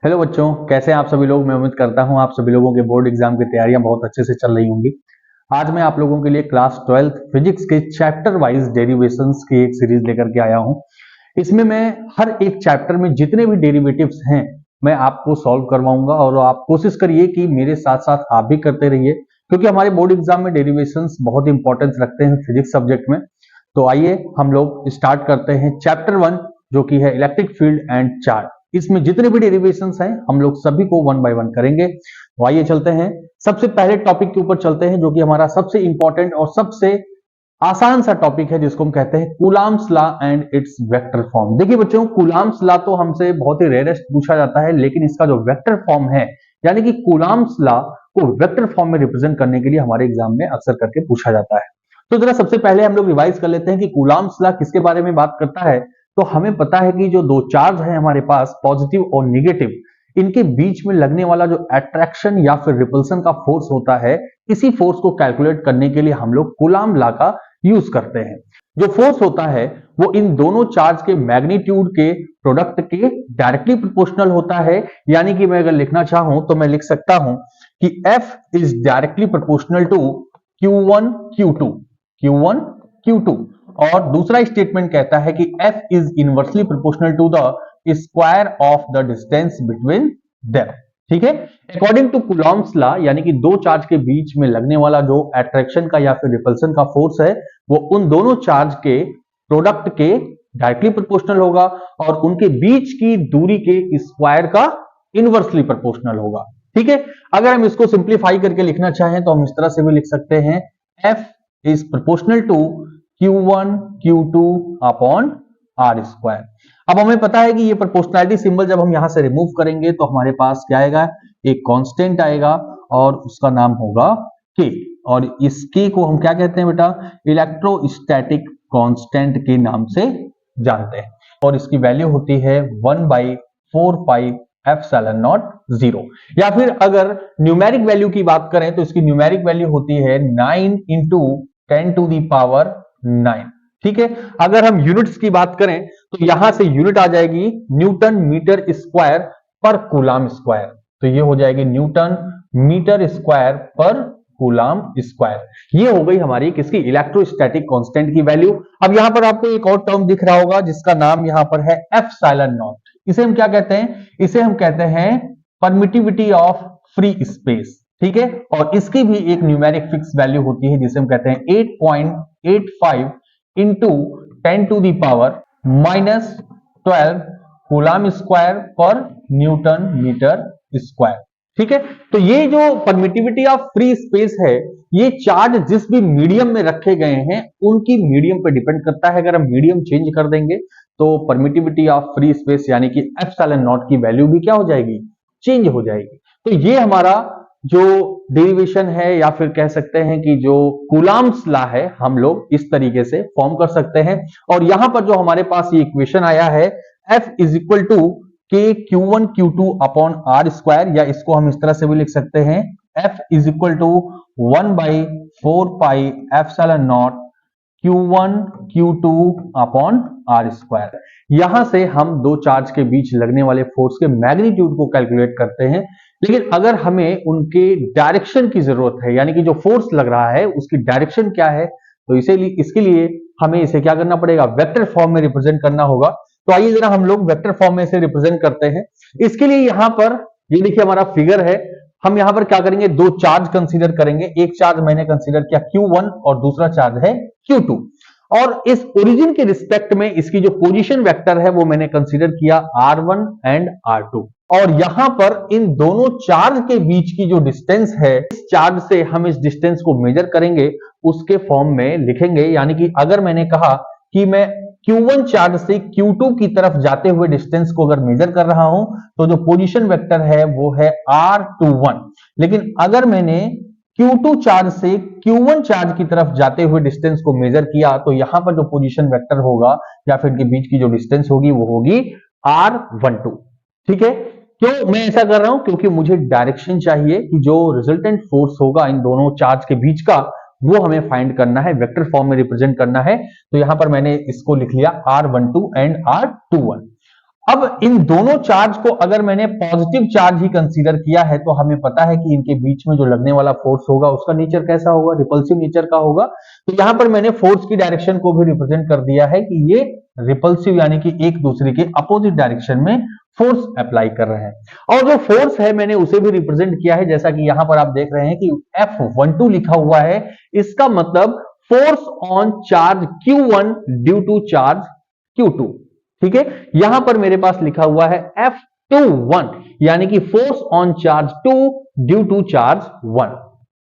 Hello बच्चों, कैसे हैं आप सभी लोग। मैं उम्मीद करता हूं आप सभी लोगों के बोर्ड एग्जाम की तैयारियां बहुत अच्छे से चल रही होंगी। आज मैं आप लोगों के लिए क्लास 12th फिजिक्स के चैप्टर वाइज डेरिवेशंस की एक सीरीज लेकर के आया हूं। इसमें मैं हर एक चैप्टर में जितने भी डेरिवेटिव्स हैं मैं आपको सॉल्व करवाऊंगा और आप कोशिश करिए कि मेरे साथ साथ आप भी करते रहिए, क्योंकि हमारे बोर्ड एग्जाम में डेरिवेशंस बहुत इंपॉर्टेंस रखते हैं फिजिक्स सब्जेक्ट में। तो आइए हम लोग स्टार्ट करते हैं चैप्टर 1, जो कि है इलेक्ट्रिक फील्ड एंड चार्ज। इसमें जितने भी डेरिवेशंस हैं हम लोग सभी को वन बाय वन करेंगे। तो आइए चलते हैं, सबसे पहले टॉपिक के ऊपर चलते हैं, जो कि हमारा सबसे इंपॉर्टेंट और सबसे आसान सा टॉपिक है, जिसको हम कहते हैं Coulomb's law and it's vector form. देखिए बच्चों, कूलम्ब्स लॉ तो हमसे बहुत ही रेयरेस्ट पूछा जाता है, लेकिन इसका जो वेक्टर फॉर्म है, यानी कि कूलम्ब्स लॉ को वेक्टर फॉर्म में रिप्रेजेंट करने के लिए हमारे एग्जाम में अक्सर करके पूछा जाता है। तो जरा सबसे पहले हम लोग रिवाइज कर लेते हैं कि कूलम्ब्स लॉ किसके बारे में बात करता है। तो हमें पता है कि जो दो चार्ज है हमारे पास, पॉजिटिव और निगेटिव, इनके बीच में लगने वाला जो अट्रैक्शन या फिर रिपल्सन का फोर्स होता है, इसी फोर्स को कैलकुलेट करने के लिए हम लोग कूलम्ब लॉ का यूज करते हैं। जो फोर्स होता है वो इन दोनों चार्ज के मैग्नीट्यूड के प्रोडक्ट के डायरेक्टली प्रोपोर्शनल होता है। यानी कि मैं अगर लिखना चाहूं तो मैं लिख सकता हूं कि F is directly proportional to Q1 Q2, Q1 Q2। और दूसरा स्टेटमेंट कहता है कि F is inversely proportional to the square of the distance between them. ठीक है, अकॉर्डिंग टू कूलम्ब्स लॉ, यानी कि दो चार्ज के बीच में लगने वाला जो अट्रैक्शन का या फिर रिपल्सन का फोर्स है, वो उन दोनों चार्ज के प्रोडक्ट के डायरेक्टली प्रोपोर्शनल होगा और उनके बीच की दूरी के स्क्वायर का इनवर्सली प्रोपोर्शनल होगा। ठीक है, अगर हम इसको सिंप्लीफाई करके लिखना चाहें तो हम इस तरह से भी लिख सकते हैं, F is proportional to Q1 Q2 upon R square. अब हमें पता है कि ये प्रोपोर्शनैलिटी सिंबल जब हम यहां से रिमूव करेंगे तो हमारे पास क्या आएगा, एक कांस्टेंट आएगा और उसका नाम होगा K। और इस K को हम क्या कहते हैं बेटा, इलेक्ट्रोस्टैटिक कांस्टेंट के नाम से जानते हैं। और इसकी वैल्यू होती है 1/4 पाई एप्सिलॉन नॉट 0। या फिर अगर न्यूमेरिक वैल्यू की बात करें तो इसकी न्यूमेरिक वैल्यू होती है 9 इंटू 10⁻⁹। ठीक है, अगर हम यूनिट्स की बात करें तो यहां से यूनिट आ जाएगी न्यूटन मीटर स्क्वायर पर कूलम्ब स्क्वायर। तो ये हो जाएगी न्यूटन मीटर स्क्वायर पर कूलम्ब स्क्वायर। ये हो गई हमारी किसकी, इलेक्ट्रोस्टैटिक कांस्टेंट की वैल्यू। अब यहां पर आपको एक और टर्म दिख रहा होगा जिसका नाम यहां पर है एप्सिलॉन नॉट। इसे हम क्या कहते हैं, इसे हम कहते हैं परमिटिविटी ऑफ फ्री स्पेस। ठीक है, और इसकी भी एक न्यूमेरिक फिक्स वैल्यू होती है जिसे हम कहते हैं 8.85 इंटू 10⁻⁻12 कूलम्ब स्क्वायर पर न्यूटन मीटर स्क्वायर। ठीक है, तो ये जो परमिटिविटी ऑफ फ्री स्पेस है, ये चार्ज जिस भी मीडियम में रखे गए हैं उनकी मीडियम पे डिपेंड करता है। अगर हम मीडियम चेंज कर देंगे तो परमिटिविटी ऑफ फ्री स्पेस यानी कि एप्सिलॉन नॉट की वैल्यू भी क्या हो जाएगी, चेंज हो जाएगी। तो ये हमारा जो डेरिवेशन है या फिर कह सकते हैं कि जो कूलम्ब्स लॉ है, हम लोग इस तरीके से फॉर्म कर सकते हैं। और यहां पर जो हमारे पास ये इक्वेशन आया है, F इज इक्वल टू के Q1 Q2 upon R square, या इसको हम इस तरह से भी लिख सकते हैं, F is equal to 1/4 pi epsilon naught Q1 Q2 upon R square. यहां से हम दो चार्ज के बीच लगने वाले फोर्स के मैग्नीट्यूड को कैलकुलेट करते हैं। लेकिन अगर हमें उनके डायरेक्शन की जरूरत है, यानी कि जो फोर्स लग रहा है उसकी डायरेक्शन क्या है, तो इसीलिए इसके लिए हमें इसे क्या करना पड़ेगा, वेक्टर फॉर्म में रिप्रेजेंट करना होगा। तो आइए जरा हम लोग वेक्टर फॉर्म में इसे रिप्रेजेंट करते हैं। इसके लिए यहां पर ये देखिए हमारा फिगर है, हम यहां पर क्या करेंगे, दो चार्ज कंसीडर करेंगे। एक चार्ज मैंने कंसीडर किया Q1 और दूसरा चार्ज है Q2। और इस ओरिजिन के रिस्पेक्ट में इसकी जो पोजीशन वेक्टर है वो मैंने कंसीडर किया R1 एंड R2। और यहां पर इन दोनों चार्ज के बीच की जो डिस्टेंस है, इस चार्ज से हम इस डिस्टेंस को मेजर करेंगे, उसके फॉर्म में लिखेंगे। यानी कि अगर मैंने कहा कि मैं Q1 चार्ज से Q2 की तरफ जाते हुए डिस्टेंस को अगर मेजर कर रहा हूं तो जो पोजीशन वेक्टर है वो है R21। लेकिन अगर मैंने Q2 चार्ज से Q1 चार्ज की तरफ जाते हुए डिस्टेंस को मेजर किया तो यहां पर जो पोजीशन वेक्टर होगा या फिर इनके बीच की जो डिस्टेंस होगी वो होगी R12। ठीक है, क्यों मैं ऐसा कर रहा हूं, क्योंकि मुझे डायरेक्शन चाहिए कि जो रिजल्टेंट फोर्स होगा इन दोनों चार्ज के बीच का वो हमें फाइंड करना है, वेक्टर फॉर्म में रिप्रेजेंट करना है। तो यहां पर मैंने इसको लिख लिया R12 एंड R21। अब इन दोनों चार्ज को अगर मैंने पॉजिटिव चार्ज ही कंसीडर किया है तो हमें पता है कि इनके बीच में जो लगने वाला फोर्स होगा उसका नेचर कैसा होगा, रिपल्सिव नेचर का होगा। तो यहां पर मैंने फोर्स की डायरेक्शन को भी रिप्रेजेंट कर दिया है कि ये रिपल्सिव यानी कि एक दूसरे के अपोजिट डायरेक्शन में फोर्स अप्लाई कर रहे हैं। और जो फोर्स है मैंने उसे भी रिप्रेजेंट किया है, जैसा कि यहां पर आप देख रहे हैं कि F12 लिखा हुआ है। इसका मतलब force on charge Q1 due to charge Q2। ठीक है, यहां पर मेरे पास लिखा हुआ है F21 यानी कि force on charge 2 due to charge 1।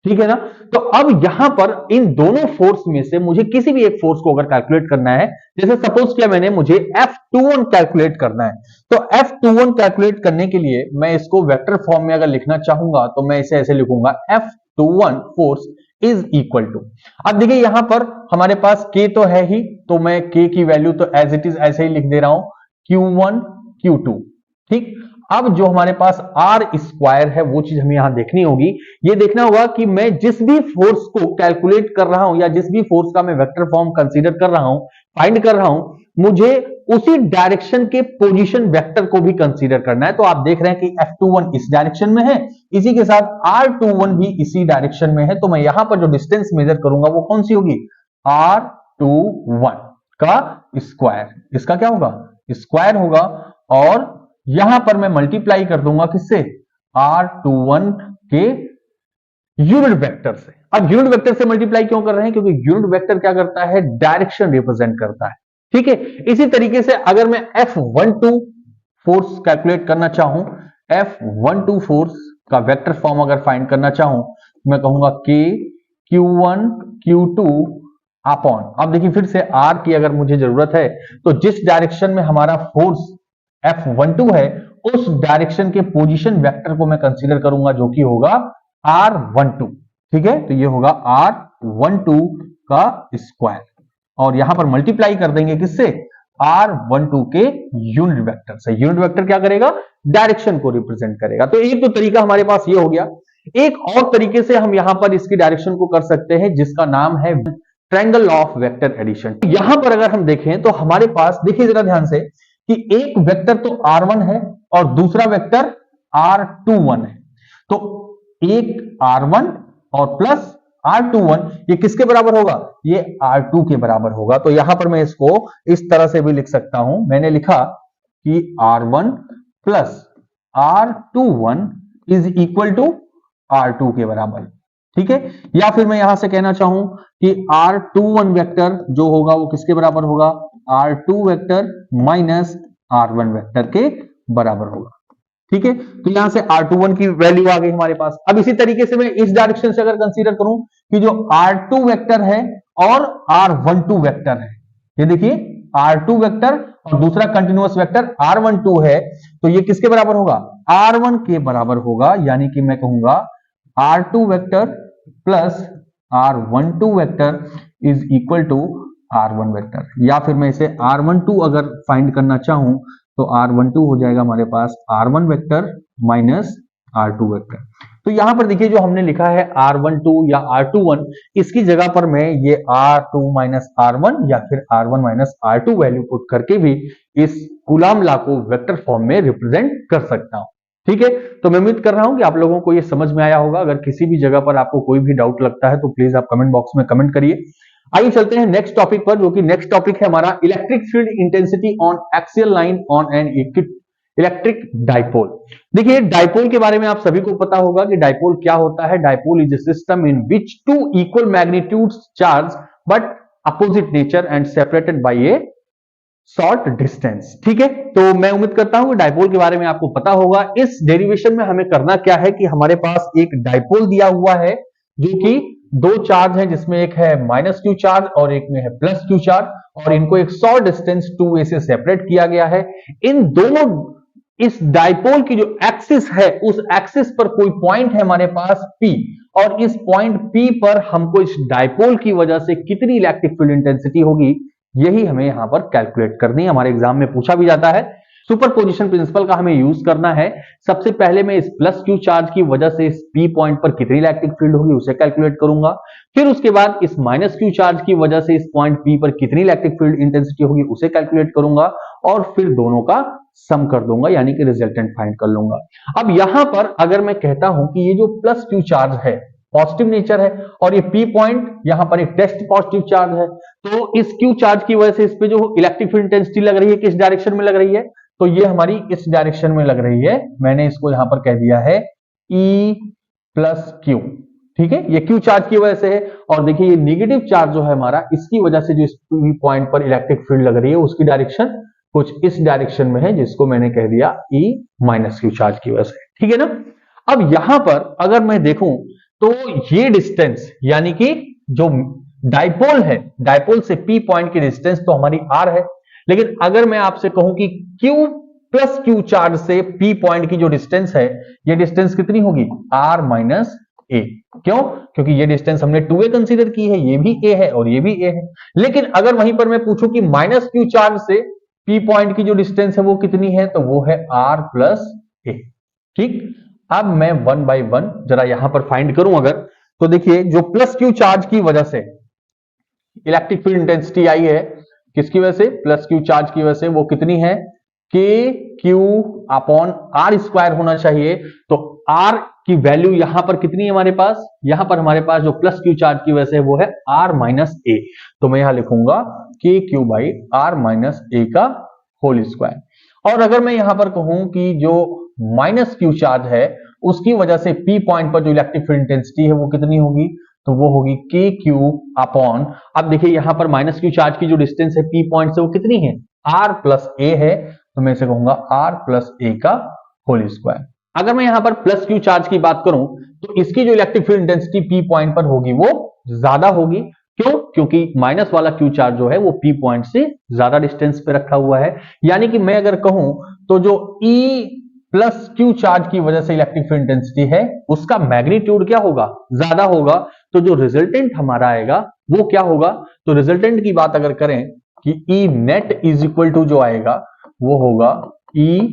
ठीक है ना। तो अब यहां पर इन दोनों फोर्स में से मुझे किसी भी एक फोर्स को अगर कैलकुलेट करना है, जैसे सपोज किया मैंने मुझे F21 कैलकुलेट करना है, तो F21 कैलकुलेट करने के लिए मैं इसको वेक्टर फॉर्म में अगर लिखना चाहूंगा तो मैं इसे ऐसे लिखूंगा F21 force is equal to, अब देखिए यहां पर हमारे पास K तो है ही, तो मैं K की वैल्यू तो एज इट इज ऐसे ही लिख दे रहा हूं Q1 Q2। ठीक, अब जो हमारे पास आर स्क्वायर है वो चीज हमें यहां देखनी होगी। ये देखना होगा कि मैं जिस भी फोर्स को कैलकुलेट कर रहा हूं या जिस भी फोर्स का मैं वेक्टर फॉर्म कंसीडर कर रहा हूं, फाइंड कर रहा हूं, मुझे उसी डायरेक्शन के पोजीशन वेक्टर को भी कंसीडर करना है। तो आप देख रहे हैं कि F21 इस डायरेक्शन में है, इसी के साथ R21 भी इसी डायरेक्शन में है, तो मैं यहां पर जो डिस्टेंस मेजर करूंगा वो कौन सी होगी, R21 का स्क्वायर। इसका क्या होगा, स्क्वायर होगा। और यहां पर मैं मल्टीप्लाई कर दूंगा किससे, R21 के यूनिट वेक्टर से। अब यूनिट वेक्टर से मल्टीप्लाई क्यों कर रहे हैं, क्योंकि यूनिट वेक्टर क्या करता है, डायरेक्शन रिप्रेजेंट करता है। ठीक है, इसी तरीके से अगर मैं F12 फोर्स कैलकुलेट करना चाहूं, F12 फोर्स का वेक्टर फॉर्म अगर फाइंड करना चाहूं, मैं कहूंगा K Q1 Q2 अपॉन, अब देखिए फिर से R की अगर मुझे जरूरत है तो जिस डायरेक्शन में हमारा फोर्स F12 है उस डायरेक्शन के पोजीशन वेक्टर को मैं कंसीडर करूंगा जो कि होगा R12। ठीक है, तो ये होगा R12 का स्क्वायर, और यहां पर मल्टीप्लाई कर देंगे किससे, R12 के यूनिट वेक्टर से। यूनिट वेक्टर क्या करेगा, डायरेक्शन को रिप्रेजेंट करेगा। तो एक तो तरीका हमारे पास ये हो गया। एक और तरीके से हम यहां पर इसकी डायरेक्शन को कर सकते हैं जिसका नाम है ट्रायंगल ऑफ वेक्टर एडिशन। यहां पर अगर हम देखें तो हमारे पास, देखिए जरा ध्यान से, कि एक वेक्टर तो R1 है और दूसरा वेक्टर R21 है। तो एक R1 और प्लस R21 ये किसके बराबर होगा, ये R2 के बराबर होगा। तो यहां पर मैं इसको इस तरह से भी लिख सकता हूं, मैंने लिखा कि R1 plus R21 is equal to R2 के बराबर। ठीक है, या फिर मैं यहां से कहना चाहूं कि R21 वेक्टर जो होगा वो किसके बराबर होगा, R2 vector minus R1 vector के बराबर होगा। ठीक है, तो यहां से R21 की वैल्यू आ गई हमारे पास। अब इसी तरीके से मैं इस डायरेक्शन से अगर कंसीडर करूं कि जो R2 वेक्टर है और R12 वेक्टर है, ये देखिए R2 वेक्टर और दूसरा कंटिन्यूअस वेक्टर R12 है, तो ये किसके बराबर होगा, R1 के बराबर होगा। यानी कि मैं कहूंगा R2 vector plus R12 vector is equal to R1 vector, या फिर मैं इसे R12 अगर फाइंड करना चाहूं तो R12 हो जाएगा हमारे पास R1 vector minus R2 vector. तो यहां पर देखिए जो हमने लिखा है R12 या R21, इसकी जगह पर मैं ये R2 माइनस R1 या फिर R1 minus R2 value put करके भी इस कूलॉम लॉ को वेक्टर फॉर्म में रिप्रेजेंट कर सकता हूं। ठीक है, तो मैं उम्मीद कर रहा हूं कि आप लोगों को ये समझ में आया होगा। अगर किसी भी जगह पर आपको कोई भी डाउट लगता है तो प्लीज आप कमेंट बॉक्स में कमेंट करिए। आइए चलते हैं नेक्स्ट टॉपिक पर, जो कि नेक्स्ट टॉपिक है हमारा electric field intensity on axial line on an electric dipole. देखिए डाइपोल के बारे में आप सभी को पता होगा कि डाइपोल क्या होता है। Dipole is a system in which two equal magnitudes charge but opposite nature and separated by a short distance. ठीक है, तो मैं उम्मीद करता हूं कि डाइपोल के बारे में आपको पता होगा। इस डेरिवेशन में हमें करना क्या है कि हमारे पास एक डाइपोल दिया हुआ है जो कि दो चार्ज हैं, जिसमें एक है माइनस क्यू चार्ज और एक में है प्लस क्यू चार्ज, और इनको एक शॉर्ट डिस्टेंस 2a से सेपरेट किया गया है। इन दोनों, इस डाइपोल की जो एक्सिस है उस एक्सिस पर कोई पॉइंट है हमारे पास P, और इस पॉइंट P पर हमको इस डाइपोल की वजह से कितनी इलेक्ट्रिक फील्ड इंटेंसिटी होगी, यही हमें यहां पर कैलकुलेट करनी है। हमारे एग्जाम में पूछा भी जाता है। सुपरपोजिशन प्रिंसिपल का हमें यूज करना है। सबसे पहले मैं इस प्लस क्यू चार्ज की वजह से इस P पॉइंट पर कितनी इलेक्ट्रिक फील्ड होगी उसे कैलकुलेट करूंगा। फिर उसके बाद इस माइनस क्यू चार्ज की वजह से इस पॉइंट P पर कितनी इलेक्ट्रिक फील्ड इंटेंसिटी होगी उसे कैलकुलेट करूंगा, और फिर दोनों का सम कर दूंगा, यानी कि रिजल्टेंट फाइंड कर लूंगा। अब यहां पर अगर मैं कहता हूं कि ये जो प्लस क्यू चार्ज है पॉजिटिव नेचर है और ये पी पॉइंट यहां पर एक टेस्ट पॉजिटिव चार्ज है, तो इस क्यू चार्ज की वजह से इस पे जो इलेक्ट्रिक फील्ड इंटेंसिटी लग रही है किस डायरेक्शन में लग रही है, तो ये हमारी इस डायरेक्शन में लग रही है। मैंने इसको यहां पर कह दिया है E प्लस क्यू। ठीक है, ये क्यू चार्ज की वजह से है। और देखिए ये नेगेटिव चार्ज जो है हमारा, इसकी वजह से जो इस पॉइंट पर इलेक्ट्रिक फील्ड लग रही है उसकी डायरेक्शन कुछ इस डायरेक्शन में है, जिसको मैंने कह दिया E माइनस क्यू चार्ज की वजह से। ठीक है ना। अब यहां पर अगर मैं देखूं तो ये डिस्टेंस यानी कि जो डाइपोल है, डाइपोल से पी पॉइंट की डिस्टेंस तो हमारी आर है, लेकिन अगर मैं आपसे कहूं कि क्यू प्लस क्यू चार्ज से पी पॉइंट की जो डिस्टेंस है, ये डिस्टेंस कितनी होगी, आर माइनस ए। क्यों? क्योंकि ये डिस्टेंस हमने 2a कंसीडर की है, ये भी a है और ये भी a है। लेकिन अगर वहीं पर मैं पूछूं कि माइनस क्यू चार्ज से पी पॉइंट की जो डिस्टेंस है वो कितनी है, तो वो है r प्लस ए। ठीक, अब मैं वन बाय वन जरा यहां पर फाइंड करूं अगर, तो देखिए जो प्लस क्यू चार्ज की वजह से इलेक्ट्रिक फील्ड इंटेंसिटी आई है, किसकी वजह से, प्लस क्यू चार्ज की वजह से, वो कितनी है, के क्यू अपॉन आर स्क्वायर होना चाहिए। तो आर की वैल्यू यहां पर कितनी है हमारे पास, यहां पर हमारे पास जो प्लस क्यू चार्ज की वजह से वो है आर माइनस ए। तो मैं यहां लिखूंगा के Q by are minus A का होल स्क्वायर। और अगर मैं यहां पर कहूं कि जो माइनस क्यू चार्ज है उसकी वजह से पी पॉइंट पर जो इलेक्ट्रिक फील्ड इंटेंसिटी है वो कितनी होगी, तो वो होगी के क्यू अपॉन, अब देखिए यहां पर माइनस क्यू चार्ज की जो डिस्टेंस है पी पॉइंट से वो कितनी है, आर प्लस ए है, तो मैं इसे कहूंगा आर प्लस ए का होल स्क्वायर। अगर मैं यहां पर प्लस क्यू चार्ज की बात करूं तो इसकी जो electric field intensity P point पर होगी वो ज्यादा होगी। क्यों? क्योंकि माइनस वाला क्यू चार्ज जो है वो पी पॉइंट से ज्यादा डिस्टेंस पे रखा हुआ है। यानी कि मैं अगर कहूं तो जो E प्लस क्यू चार्ज की वजह से इलेक्ट्रिक फील्ड इंटेंसिटी है उसका मैग्नीट्यूड क्या होगा, ज्यादा होगा। तो जो रिजल्टेंट हमारा आएगा वो क्या होगा, तो रिजल्टेंट की बात अगर करें कि E net is equal to जो आएगा वो होगा E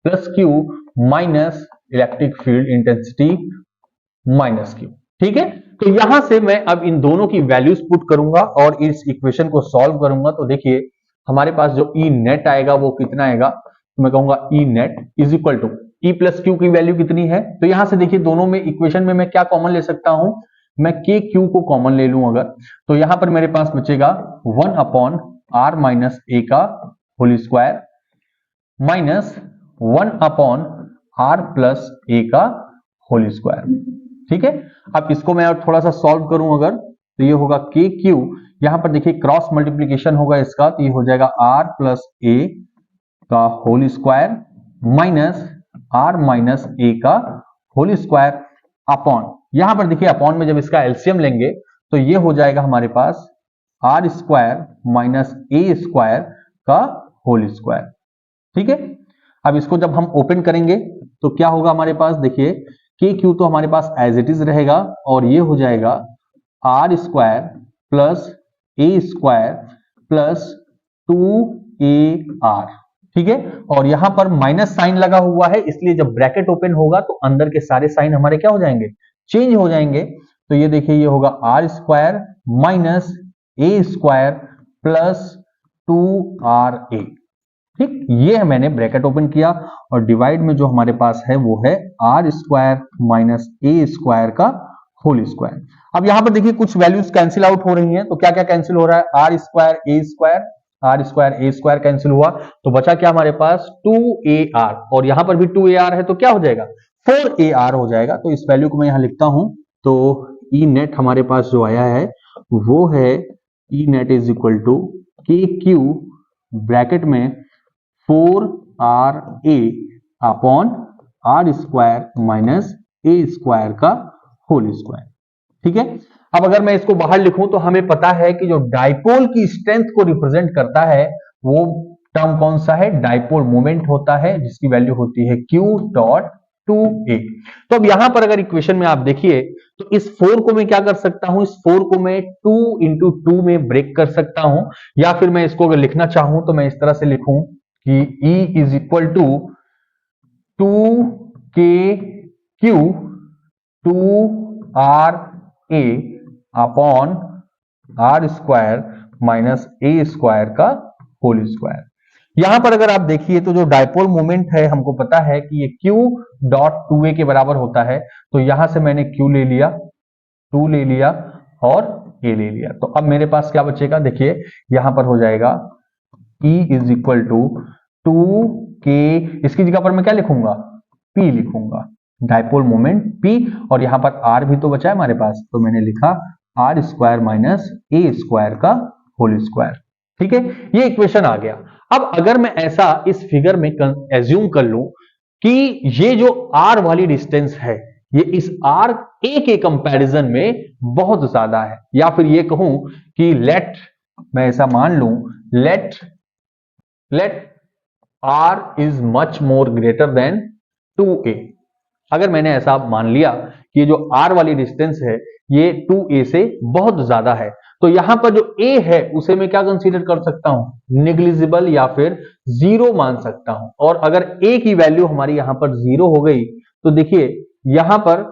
plus Q minus electric field intensity minus Q. ठीक है, तो यहां से मैं अब इन दोनों की वैल्यूज पुट करूंगा और इस इक्वेशन को सॉल्व करूंगा। तो देखिए हमारे पास जो E नेट आएगा वो कितना आएगा, तो मैं कहूंगा E net is equal to E plus Q की वैल्यू कितनी है, तो यहां से देखिए दोनों में इक्वेशन में मैं क्या कॉमन ले सकता हूं, मैं के क्यू को कॉमन ले लूं अगर, तो यहां पर मेरे पास बचेगा 1 अपॉन आर माइनस ए का whole square minus 1 upon R plus A का होल स्क्वायर। ठीक है, अब इसको मैं थोड़ा सा सॉल्व करूं अगर, तो ये होगा के क्यू, यहां पर देखिए क्रॉस मल्टीप्लीकेशन होगा इसका, तो ये हो जाएगा आर प्लस ए का whole square minus R minus A का होल स्क्वायर अपॉन, यहां पर देखिए अपॉन में जब इसका एलसीएम लेंगे तो ये हो जाएगा हमारे पास R square minus A square का होल स्क्वायर। ठीक है, अब इसको जब हम ओपन करेंगे तो क्या होगा हमारे पास, देखिए के क्यू तो हमारे पास एज इट इज रहेगा और ये हो जाएगा R square plus A square plus 2AR। ठीक है, और यहां पर माइनस साइन लगा हुआ है, इसलिए जब ब्रैकेट ओपन होगा तो अंदर के सारे साइन हमारे क्या हो जाएंगे, चेंज हो जाएंगे। तो ये देखिए ये होगा R square minus A square plus 2RA। ठीक, ये मैंने ब्रैकेट ओपन किया और डिवाइड में जो हमारे पास है वो है R square minus A square का होल स्क्वायर। अब यहां पर देखिए कुछ वैल्यूज कैंसिल आउट हो रही हैं, तो क्या क्या कैंसिल हो रहा है, R square A square, R square A square cancel हुआ, तो बचा क्या हमारे पास 2AR, और यहां पर भी 2AR है तो क्या हो जाएगा 4AR हो जाएगा। तो इस वैल्यू को मैं यहां लिखता हूं, तो ई नेट हमारे पास जो आया है वो है E net is equal to K Q bracket में 4RA upon R square minus A square का होल स्क्वायर। ठीक है, अब अगर मैं इसको बाहर लिखूं तो हमें पता है कि जो डाइपोल की स्ट्रेंथ को रिप्रेजेंट करता है वो टर्म कौन सा है, डाइपोल मोमेंट होता है, जिसकी वैल्यू होती है Q डॉट 2A। तो अब यहां पर अगर इक्वेशन में आप देखिए तो इस 4 को मैं क्या कर सकता हूं, इस 4 को मैं 2 इंटू 2 में ब्रेक कर सकता हूं, या फिर मैं इसको अगर लिखना चाहूं तो मैं इस तरह से लिखूं कि E is equal to 2KQ 2RA upon R square minus A square का होल स्क्वायर। यहां पर अगर आप देखिए तो जो डायपोल मोमेंट है हमको पता है कि ये q डॉट 2a के बराबर होता है, तो यहां से मैंने q ले लिया, 2 ले लिया और a ले लिया। तो अब मेरे पास क्या बचेगा, देखिए यहां पर हो जाएगा E is equal to 2k, इसकी जगह पर मैं क्या लिखूंगा, p लिखूंगा, डायपोल मोमेंट p, और यहां पर r भी तो बचा है हमारे पास, तो मैंने लिखा r square minus a square का होल स्क्वायर। ठीक है, ये इक्वेशन आ गया। अब अगर मैं ऐसा इस फिगर में एज्यूम कर लूं कि ये जो r वाली डिस्टेंस है ये इस r a के कंपैरिजन में बहुत ज्यादा है, या फिर ये कहूं कि मैं ऐसा मान लूं, let r is much more greater than 2a। अगर मैंने ऐसा मान लिया कि ये जो r वाली डिस्टेंस है ये 2a से बहुत ज्यादा है, तो यहां पर जो a है उसे मैं क्या कंसीडर कर सकता हूं, निग्लिजिबल या फिर जीरो मान सकता हूं। और अगर a की वैल्यू हमारी यहां पर जीरो हो गई तो देखिए यहां पर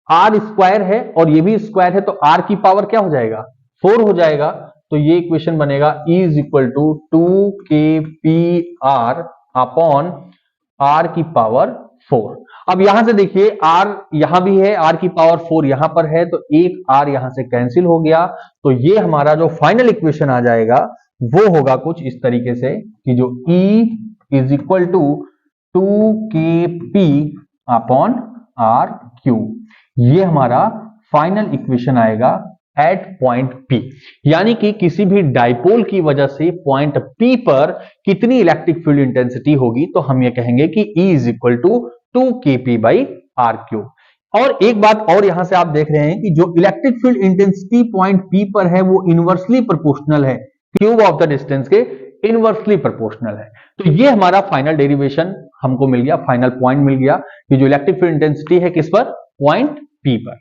r स्क्वायर है और ये भी स्क्वायर है, तो r की पावर क्या हो जाएगा, 4 हो जाएगा। तो ये इक्वेशन बनेगा E is equal to 2kpr upon r की पावर 4। अब यहां से देखिए r यहां भी है, r की पावर 4 यहां पर है, तो एक r यहां से कैंसिल हो गया। तो ये हमारा जो फाइनल इक्वेशन आ जाएगा वो होगा कुछ इस तरीके से कि जो E is equal to 2kp upon r cube, ये हमारा फाइनल इक्वेशन आएगा एट पॉइंट P। यानी कि किसी भी डाइपोल की वजह से पॉइंट P पर कितनी इलेक्ट्रिक फील्ड इंटेंसिटी होगी, तो हम ये कहेंगे कि E is equal to 2kp by R cube. और एक बात और यहां से आप देख रहे हैं कि जो electric field intensity point P पर है वो इनवर्सली प्रोपोर्शनल है, क्यूब ऑफ द डिस्टेंस के इनवर्सली प्रोपोर्शनल है। तो ये हमारा फाइनल डेरिवेशन हमको मिल गया, फाइनल पॉइंट मिल गया कि जो इलेक्ट्रिक फील्ड इंटेंसिटी है किस पर, पॉइंट P पर।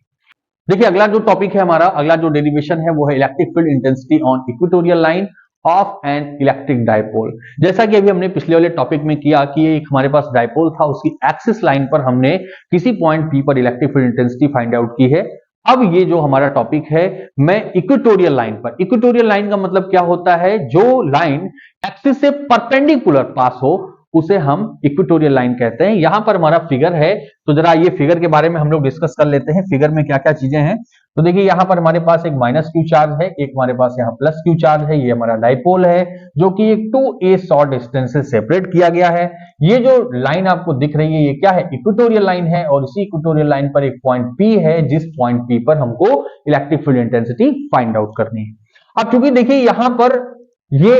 देखिए अगला जो टॉपिक है हमारा, अगला जो डेरिवेशन है वो है electric field intensity on equatorial line of an electric dipole. जैसा कि अभी हमने पिछले वाले टॉपिक में किया कि एक हमारे पास डाइपोल था, उसकी एक्सिस लाइन पर हमने किसी पॉइंट P पर electric field intensity find out की है। अब ये जो हमारा टॉपिक है, मैं इक्वेटोरियल लाइन पर, इक्वेटोरियल लाइन का मतलब क्या होता है, जो लाइन एक्सिस से परपेंडिकुलर पास हो उसे हम इक्वेटोरियल लाइन कहते हैं। यहां पर हमारा फिगर है, तो जरा ये फिगर के बारे में हम लोग डिस्कस कर लेते हैं, फिगर में क्या क्या चीजें हैं। तो देखिए यहां पर हमारे पास एक माइनस क्यू चार्ज है, एक हमारे पास यहाँ प्लस क्यू चार्ज है, ये हमारा डाइपोल है जो कि एक 2a शॉर्ट डिस्टेंस से सेपरेट किया गया है। ये जो लाइन आपको दिख रही है ये क्या है, इक्वेटोरियल लाइन है, और इसी इक्वेटोरियल लाइन पर एक पॉइंट P है, जिस पॉइंट P पर हमको electric field intensity find out करनी है। अब चूंकि देखिए यहां पर ये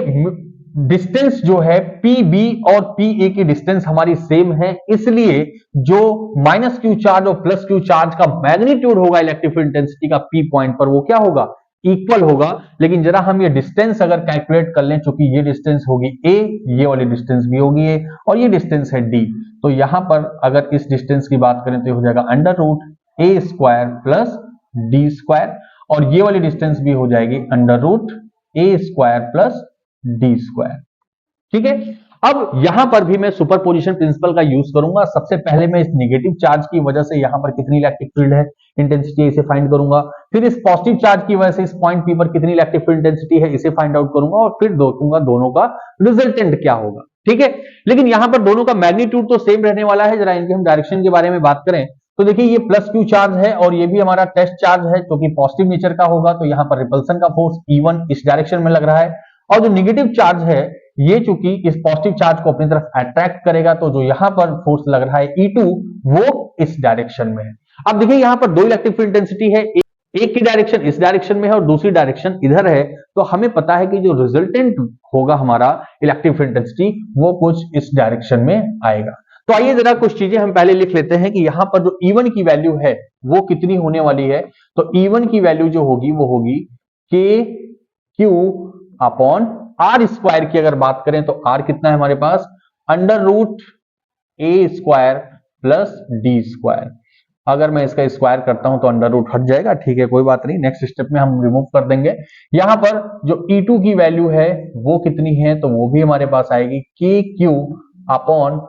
डिस्टेंस जो है PB और PA की डिस्टेंस हमारी सेम है, इसलिए जो माइनस क्यू चार्ज और प्लस क्यू चार्ज का मैग्नीट्यूड होगा इलेक्ट्रिक फील्ड इंटेंसिटी का P पॉइंट पर वो क्या होगा, इक्वल होगा। लेकिन जरा हम ये डिस्टेंस अगर कैलकुलेट कर लें, चूंकि ये डिस्टेंस होगी A, ये वाली डिस्टेंस भी होगी A, और ये डिस्टेंस है D, तो यहां पर अगर इस डिस्टेंस की बात करें तो हो जाएगा under root A square plus D square, और ये वाली डिस्टेंस भी हो जाएगी under root A square plus D square. ठीक है, अब यहां पर भी मैं सुपरपोजिशन प्रिंसिपल का यूज करूंगा। सबसे पहले मैं इस नेगेटिव चार्ज की वजह से यहां पर कितनी इलेक्ट्रिक फील्ड है इंटेंसिटी इसे फाइंड करूंगा, फिर इस पॉजिटिव चार्ज की वजह से इस पॉइंट P पर कितनी इलेक्ट्रिक फील्ड इंटेंसिटी है इसे फाइंड आउट करूंगा, और फिर देखूंगा दोनों का रिजल्टेंट क्या होगा। ठीक है, लेकिन यहां पर दोनों का मैग्नीट्यूड तो सेम रहने वाला है। जरा इनके हम डायरेक्शन के बारे में बात करें तो देखिए ये प्लस क्यू चार्ज है और ये भी हमारा टेस्ट चार्ज है, जो कि पॉजिटिव नेचर का होगा, तो यहां पर रिपल्सन का फोर्स E1 इस डायरेक्शन में लग रहा है, और जो निगेटिव चार्ज है ये चूंकि इस पॉजिटिव चार्ज को अपनी तरफ अट्रैक्ट करेगा, तो जो यहां पर फोर्स लग रहा है E2 वो इस डायरेक्शन में है। अब देखिए यहां पर दो इलेक्ट्रिक फील्ड इंटेंसिटी है, एक की डायरेक्शन इस डायरेक्शन में है और दूसरी डायरेक्शन इधर है, तो हमें पता है कि जो रिजल्टेंट होगा हमारा इलेक्ट्रिक फील्ड इंटेंसिटी वो कुछ इस डायरेक्शन में आएगा। तो आइए जरा कुछ चीजें हम पहले लिख लेते हैं कि यहां पर जो E1 की वैल्यू है वो कितनी होने वाली है। तो E1 की वैल्यू जो होगी वो होगी KQ अपॉन आर स्क्वायर की अगर बात करें तो R कितना है हमारे पास, under root A square plus D square. अगर मैं इसका स्क्वायर करता हूं तो अंडर रूट हट जाएगा, ठीक है कोई बात नहीं, नेक्स्ट स्टेप में हम रिमूव कर देंगे। यहां पर जो E2 की वैल्यू है वो कितनी है, तो वो भी हमारे पास आएगी KQ upon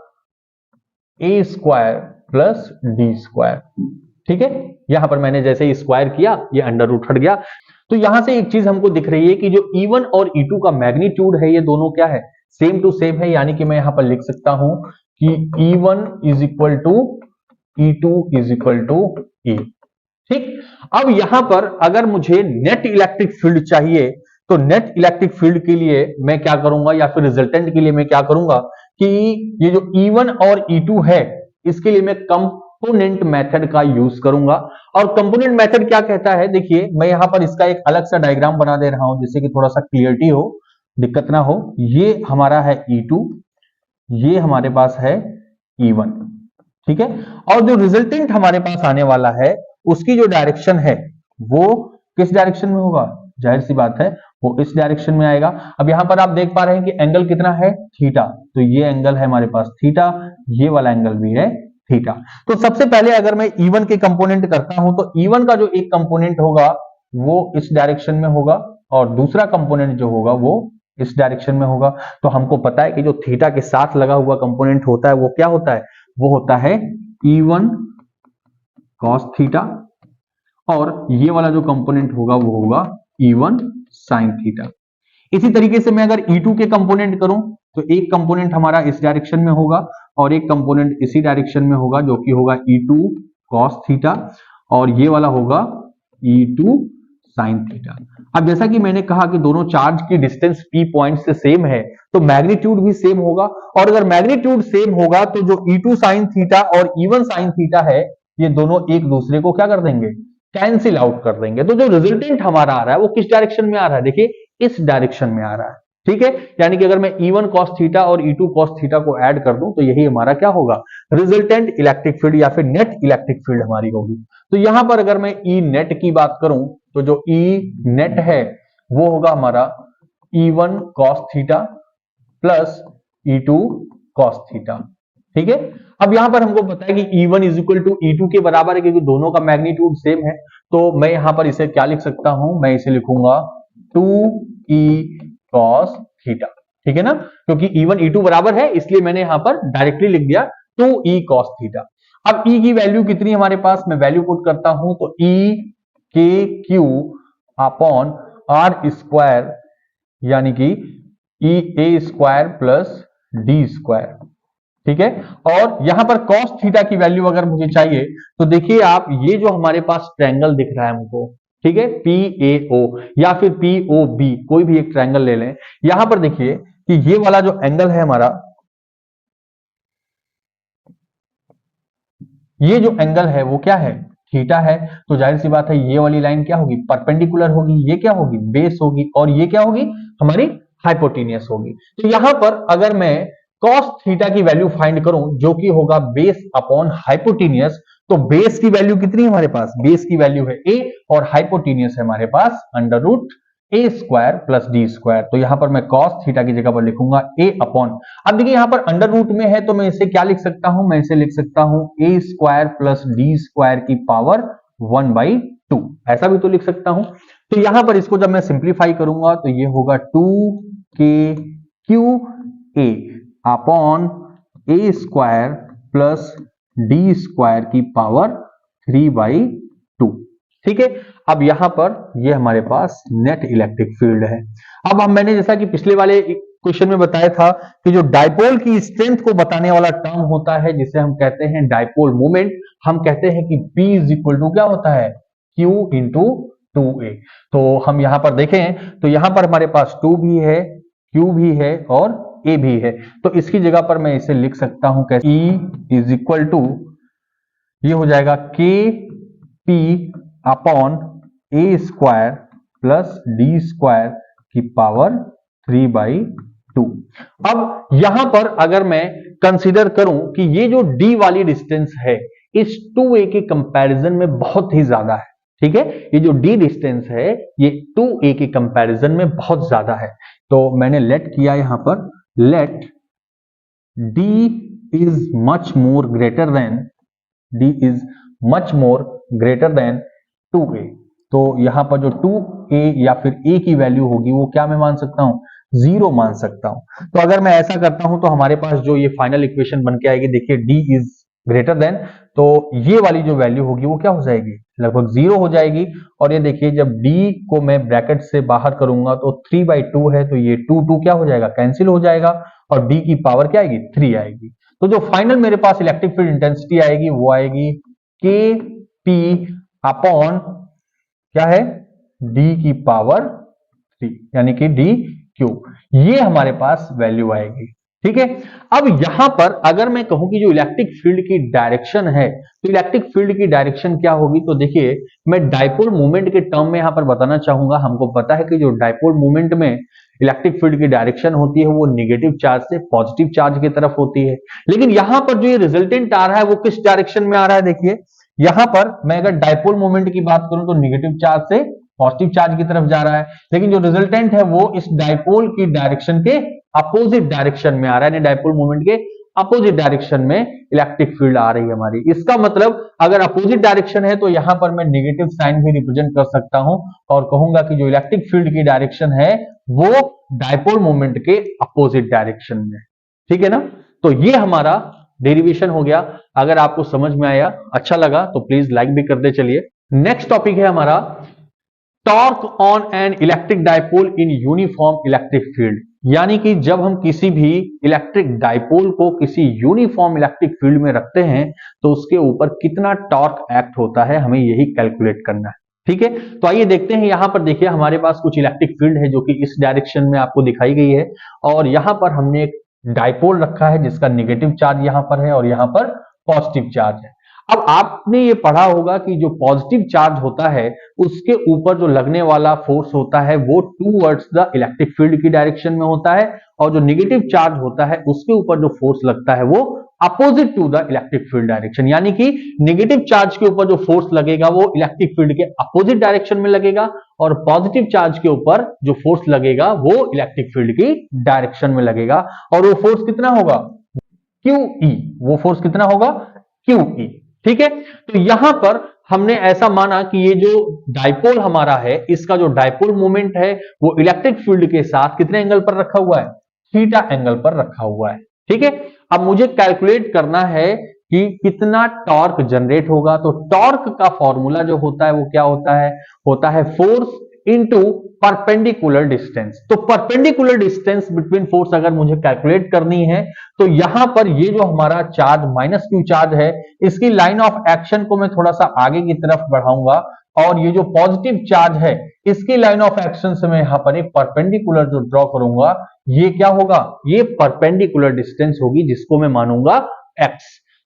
A square plus D square. ठीक है, यहां पर मैंने जैसे ही स्क्वायर किया ये अंडर रूट हट गया। तो यहां से एक चीज हमको दिख रही है कि जो E1 और E2 का मैग्नीट्यूड है ये दोनों क्या है, सेम टू सेम है, यानी कि मैं यहां पर लिख सकता हूं कि E1 is equal to E2 is equal to E। ठीक, अब यहां पर अगर मुझे नेट इलेक्ट्रिक फील्ड चाहिए तो नेट इलेक्ट्रिक फील्ड के लिए मैं क्या करूंगा, या फिर रिजल्टेंट के लिए मैं क्या करूंगा कि ये जो E1 और E2 है इसके लिए मैं कंपोनेंट मेथड का यूज करूंगा। और कंपोनेंट मेथड क्या कहता है, देखिए मैं यहां पर इसका एक अलग सा डायग्राम बना दे रहा हूं जिससे कि थोड़ा सा क्लियरिटी हो, दिक्कत ना हो। ये हमारा है E2, ये हमारे पास है E1, ठीक है। और जो रिजल्टेंट हमारे पास आने वाला है उसकी जो डायरेक्शन है वो किस डायरेक्शन में होगा, जाहिर सी बात है वो इस डायरेक्शन में आएगा। अब यहां पर आप देख पा रहे हैं कि एंगल कितना है, थीटा, तो ये एंगल है हमारे पास थीटा, ये वाला एंगल भी है थीटा। तो सबसे पहले अगर मैं E1 के कंपोनेंट करता हूं तो E1 का जो एक कंपोनेंट होगा वो इस डायरेक्शन में होगा और दूसरा कंपोनेंट जो होगा वो इस डायरेक्शन में होगा। तो हमको पता है कि जो थीटा के साथ लगा हुआ कंपोनेंट होता है वो क्या होता है, वो होता है E1 cos थीटा, और ये वाला जो कंपोनेंट होगा वो होगा E1 sin थीटा। इसी तरीके से मैं अगर E2 के कंपोनेंट करूं तो एक कंपोनेंट हमारा इस डायरेक्शन में होगा और एक कंपोनेंट इसी डायरेक्शन में होगा जो कि होगा E2 cos थीटा, और ये वाला होगा E2 sin थीटा। अब जैसा कि मैंने कहा कि दोनों चार्ज की डिस्टेंस P पॉइंट से सेम है तो मैग्नीट्यूड भी सेम होगा, और अगर मैग्नीट्यूड सेम होगा तो जो E2 sin थीटा और E1 sin थीटा है ये दोनों एक दूसरे को क्या कर देंगे, कैंसिल आउट कर देंगे। तो जो रिजल्टेंट हमारा आ रहा है वो किस डायरेक्शन में आ रहा है, देखिए इस डायरेक्शन में आ रहा है, ठीक है। यानी कि अगर मैं E1 cos थीटा और E2 cos थीटा को ऐड कर दूं तो यही हमारा क्या होगा, रिजल्टेंट इलेक्ट्रिक फील्ड या फिर नेट इलेक्ट्रिक फील्ड हमारी होगी। तो यहां पर अगर मैं E नेट की बात करूं तो जो E नेट है वो होगा हमारा E1 cos theta plus E2 cos theta, ठीक है। अब यहां पर हमको पता है कि E1 is equal to E2 के बराबर है क्योंकि दोनों का मैग्नीट्यूड सेम है। तो मैं यहां पर इसे क्या लिख सकता हूं, मैं इसे लिखूंगा 2E cos थीटा, ठीक है ना, क्योंकि E1 E2 बराबर है इसलिए मैंने यहां पर डायरेक्टली लिख दिया 2E cos थीटा। अब E की वैल्यू कितनी हमारे पास, मैं वैल्यू पुट करता हूं तो E के क्यू अपॉन आर स्क्वायर, यानी कि E a square plus D square, ठीक है। और यहां पर cos थीटा की वैल्यू अगर मुझे चाहिए तो देखिए आप, ये जो हमारे पास ट्रायंगल दिख रहा है हमको, ठीक है, PAO या फिर POB, कोई भी एक ट्रायंगल ले लें। यहां पर देखिए कि ये वाला जो एंगल है हमारा, ये जो एंगल है वो क्या है, थीटा है। तो जाहिर सी बात है ये वाली लाइन क्या होगी, परपेंडिकुलर होगी, ये क्या होगी, बेस होगी, और ये क्या होगी, हमारी हाइपोटेनियस होगी। तो यहां पर अगर मैं cos थीटा की वैल्यू फाइंड करूं जो कि होगा बेस अपॉन हाइपोटेनियस, तो बेस की वैल्यू कितनी है हमारे पास, बेस की वैल्यू है a और हाइपोटेनियस है हमारे पास अंडर रूट ए स्क्वायर प्लस डी स्क्वायर। तो यहां पर मैं cos थीटा की जगह पर लिखूंगा a अपॉन, अब देखिए यहां पर अंडर रूट में है तो मैं इसे क्या लिख सकता हूं, मैं इसे लिख सकता हूं a square plus D square की पावर 1/2, ऐसा भी तो लिख सकता हूं। तो यहां पर इसको जब मैं सिंप्लीफाई करूंगा तो ये होगा 2kqa अपॉन ए स्क्वायर प्लस डी स्क्वायर की पावर 3/2, ठीक है। अब यहां पर ये हमारे पास नेट इलेक्ट्रिक फील्ड है। अब मैंने जैसा कि पिछले वाले क्वेश्चन में बताया था कि जो डायपोल की स्ट्रेंथ को बताने वाला टर्म होता है जिसे हम कहते हैं डायपोल मोमेंट, हम कहते हैं कि P इज इक्वल टू क्या होता है, Q इंटू 2A। तो हम यहां पर देखें तो यहां पर हमारे पास 2 भी है, Q भी है और A भी है। तो इसकी जगह पर मैं इसे लिख सकता हूं कैसे, E इज इक्वल टू, ये हो जाएगा KP अपॉन ए स्क्वायर प्लस डी स्क्वायर की पावर 3/2। अब यहां पर अगर मैं कंसीडर करूं कि ये जो d वाली डिस्टेंस है इस 2a के कंपैरिजन में बहुत ही ज्यादा है, ठीक है, ये जो d डिस्टेंस है ये 2a के कंपैरिजन में बहुत ज्यादा है। तो मैंने लेट किया यहां पर, let d is much more greater than, d is much more greater than 2a। तो यहां पर जो 2a या फिर a की वैल्यू होगी वो क्या मैं मान सकता हूं, 0 मान सकता हूं। तो अगर मैं ऐसा करता हूं तो हमारे पास जो ये फाइनल इक्वेशन बन के आएगी, देखिए d इज ग्रेटर देन, तो ये वाली जो वैल्यू होगी वो क्या हो जाएगी, लगभग 0 हो जाएगी। और ये देखिए जब d को मैं ब्रैकेट से बाहर करूंगा तो 3/2 है, तो ये 2 क्या हो जाएगा, कैंसिल हो जाएगा, और d की पावर क्या आएगी, 3 आएगी। तो जो फाइनल मेरे पास इलेक्ट्रिक फील्ड इंटेंसिटी आएगी वो आएगी Kp अपॉन क्या है, d की पावर 3, यानी कि dq, ये हमारे पास वैल्यू आएगी। ठीक है, अब यहां पर अगर मैं कहूं कि जो इलेक्ट्रिक फील्ड की डायरेक्शन है, तो इलेक्ट्रिक फील्ड की डायरेक्शन क्या होगी, तो देखिए मैं डाइपोल मोमेंट के टर्म में यहां पर बताना चाहूंगा। हमको पता है कि जो डाइपोल मोमेंट में इलेक्ट्रिक फील्ड की डायरेक्शन होती है वो निगेटिव चार्ज से पॉजिटिव चार्ज की तरफ होती है, लेकिन यहां पर जो ये रिजल्टेंट आ रहा है वो किस डायरेक्शन में आ रहा है, देखिए यहां पर मैं अगर डाइपोल मोमेंट की बात करूं तो निगेटिव चार्ज से पॉजिटिव चार्ज की तरफ जा रहा है, लेकिन जो रिजल्टेंट है वो इस डाइपोल की डायरेक्शन के अपोजिट डायरेक्शन में आ रहा है, यानी डाइपोल मोमेंट के अपोजिट डायरेक्शन में इलेक्ट्रिक फील्ड आ रही है हमारी। इसका मतलब अगर अपोजिट डायरेक्शन है तो यहां पर मैं नेगेटिव साइन भी रिप्रेजेंट कर सकता हूं और कहूंगा कि जो इलेक्ट्रिक फील्ड की डायरेक्शन है वो डाइपोल मोमेंट के अपोजिट डायरेक्शन में। ठीक है ना, तो ये हमारा डेरिवेशन हो गया। अगर आपको समझ में आया, अच्छा लगा तो प्लीज लाइक भी कर दे। चलिए नेक्स्ट टॉपिक है हमारा torque on an electric dipole in uniform electric field, यानी कि जब हम किसी भी इलेक्ट्रिक डाइपोल को किसी यूनिफॉर्म इलेक्ट्रिक फील्ड में रखते हैं तो उसके ऊपर कितना टॉर्क एक्ट होता है, हमें यही कैलकुलेट करना है। ठीक है, तो आइए देखते हैं। यहां पर देखिए हमारे पास कुछ इलेक्ट्रिक फील्ड है जो कि इस डायरेक्शन में आपको दिखाई गई है, और यहां पर हमने एक डाइपोल रखा है जिसका नेगेटिव चार्ज यहां पर है और यहां पर पॉजिटिव चार्ज है। अब आपने ये पढ़ा होगा कि जो पॉजिटिव चार्ज होता है उसके ऊपर जो लगने वाला फोर्स होता है वो टूवर्ड्स द इलेक्ट्रिक फील्ड की डायरेक्शन में होता है, और जो नेगेटिव चार्ज होता है उसके ऊपर जो फोर्स लगता है वो opposite to the electric field direction, यानी कि नेगेटिव चार्ज के ऊपर जो फोर्स लगेगा वो इलेक्ट्रिक फील्ड के अपोजिट डायरेक्शन में लगेगा, और पॉजिटिव चार्ज के ऊपर जो फोर्स लगेगा वो इलेक्ट्रिक फील्ड की डायरेक्शन में लगेगा, और वो फोर्स कितना होगा, QE, वो फोर्स कितना होगा, QE। ठीक है, तो यहां पर हमने ऐसा माना कि ये जो डाइपोल हमारा है इसका जो डाइपोल मोमेंट है वो इलेक्ट्रिक फील्ड के साथ कितने एंगल पर रखा हुआ है, थीटा एंगल पर रखा हुआ है। ठीक है, अब मुझे कैलकुलेट करना है कि कितना टॉर्क जनरेट होगा। तो टॉर्क का फॉर्मूला जो होता है वो क्या होता है फोर्स इनटू परपेंडिकुलर डिस्टेंस। तो परपेंडिकुलर डिस्टेंस बिटवीन फोर्स अगर मुझे कैलकुलेट करनी है तो यहां पर ये जो हमारा चार्ज -q चार्ज है इसकी लाइन ऑफ एक्शन को मैं थोड़ा सा आगे की तरफ बढ़ाऊंगा, और ये जो पॉजिटिव चार्ज है इसकी लाइन ऑफ एक्शन से मैं यहां पर एक परपेंडिकुलर जो ड्रॉ करूंगा, ये क्या होगा, ये परपेंडिकुलर डिस्टेंस होगी जिसको मैं मानूंगा x।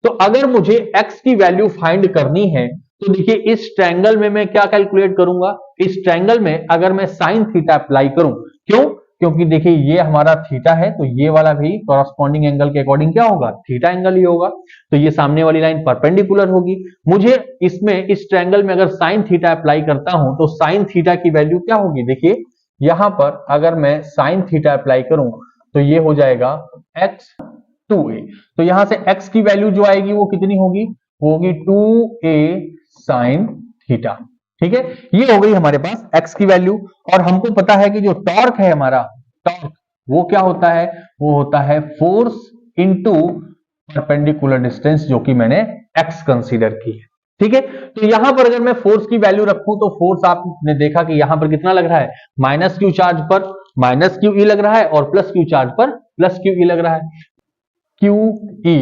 तो अगर मुझे x की वैल्यू फाइंड करनी है तो देखिए इस ट्रायंगल में मैं क्या कैलकुलेट करूंगा, इस ट्रायंगल में अगर मैं साइन थीटा अप्लाई करूं, क्यों, क्योंकि देखिए ये हमारा थीटा है तो ये वाला भी कॉरस्पॉन्डिंग एंगल के अकॉर्डिंग क्या होगा, थीटा एंगल ही होगा, तो ये सामने वाली लाइन परपेंडिकुलर होगी। मुझे इसमें इस ट्रायंगल में अगर साइन थीटा अप्लाई करता हूं तो साइन थीटा की वैल्यू क्या होगी, देखिए यहां पर अगर मैं साइन थीटा अप्लाई करूं तो ये हो जाएगा x2a, तो यहां से x की वैल्यू जो आएगी वो कितनी होगी, वो होगी 2a साइन थीटा। ठीक है, ये हो गई हमारे पास x की वैल्यू, और हमको पता है कि जो टॉर्क है हमारा, टॉर्क वो क्या होता है, वो होता है फोर्स इनटू परपेंडिकुलर डिस्टेंस जो कि मैंने x कंसीडर की है। ठीक है, तो यहां पर अगर मैं फोर्स की वैल्यू रखूं तो फोर्स आपने देखा कि यहां पर कितना लग रहा है, -q चार्ज पर -QE लग रहा है और +q चार्ज पर +QE लग रहा है। QE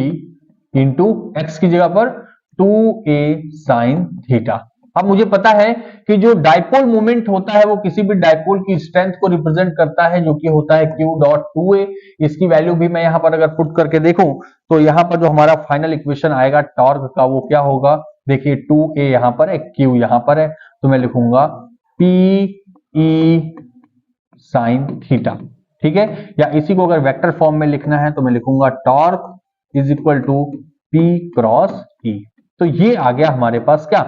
इंटू x की जगह पर 2a साइन थीटा। अब मुझे पता है कि जो डाइपोल मोमेंट होता है वो किसी भी डाइपोल की स्ट्रेंथ को रिप्रेजेंट करता है जो कि होता है Q.2a। इसकी वैल्यू भी मैं यहां पर अगर पुट करके देखूं तो यहां पर जो हमारा फाइनल इक्वेशन आएगा टॉर्क का वो क्या होगा, देखिए 2a यहां पर है, Q यहां पर है, तो मैं लिखूंगा PE साइन थीटा। ठीक है, या इसी को अगर वेक्टर फॉर्म में लिखना है तो मैं लिखूंगा torque is equal to P cross E। तो ये आ गया हमारे पास क्या,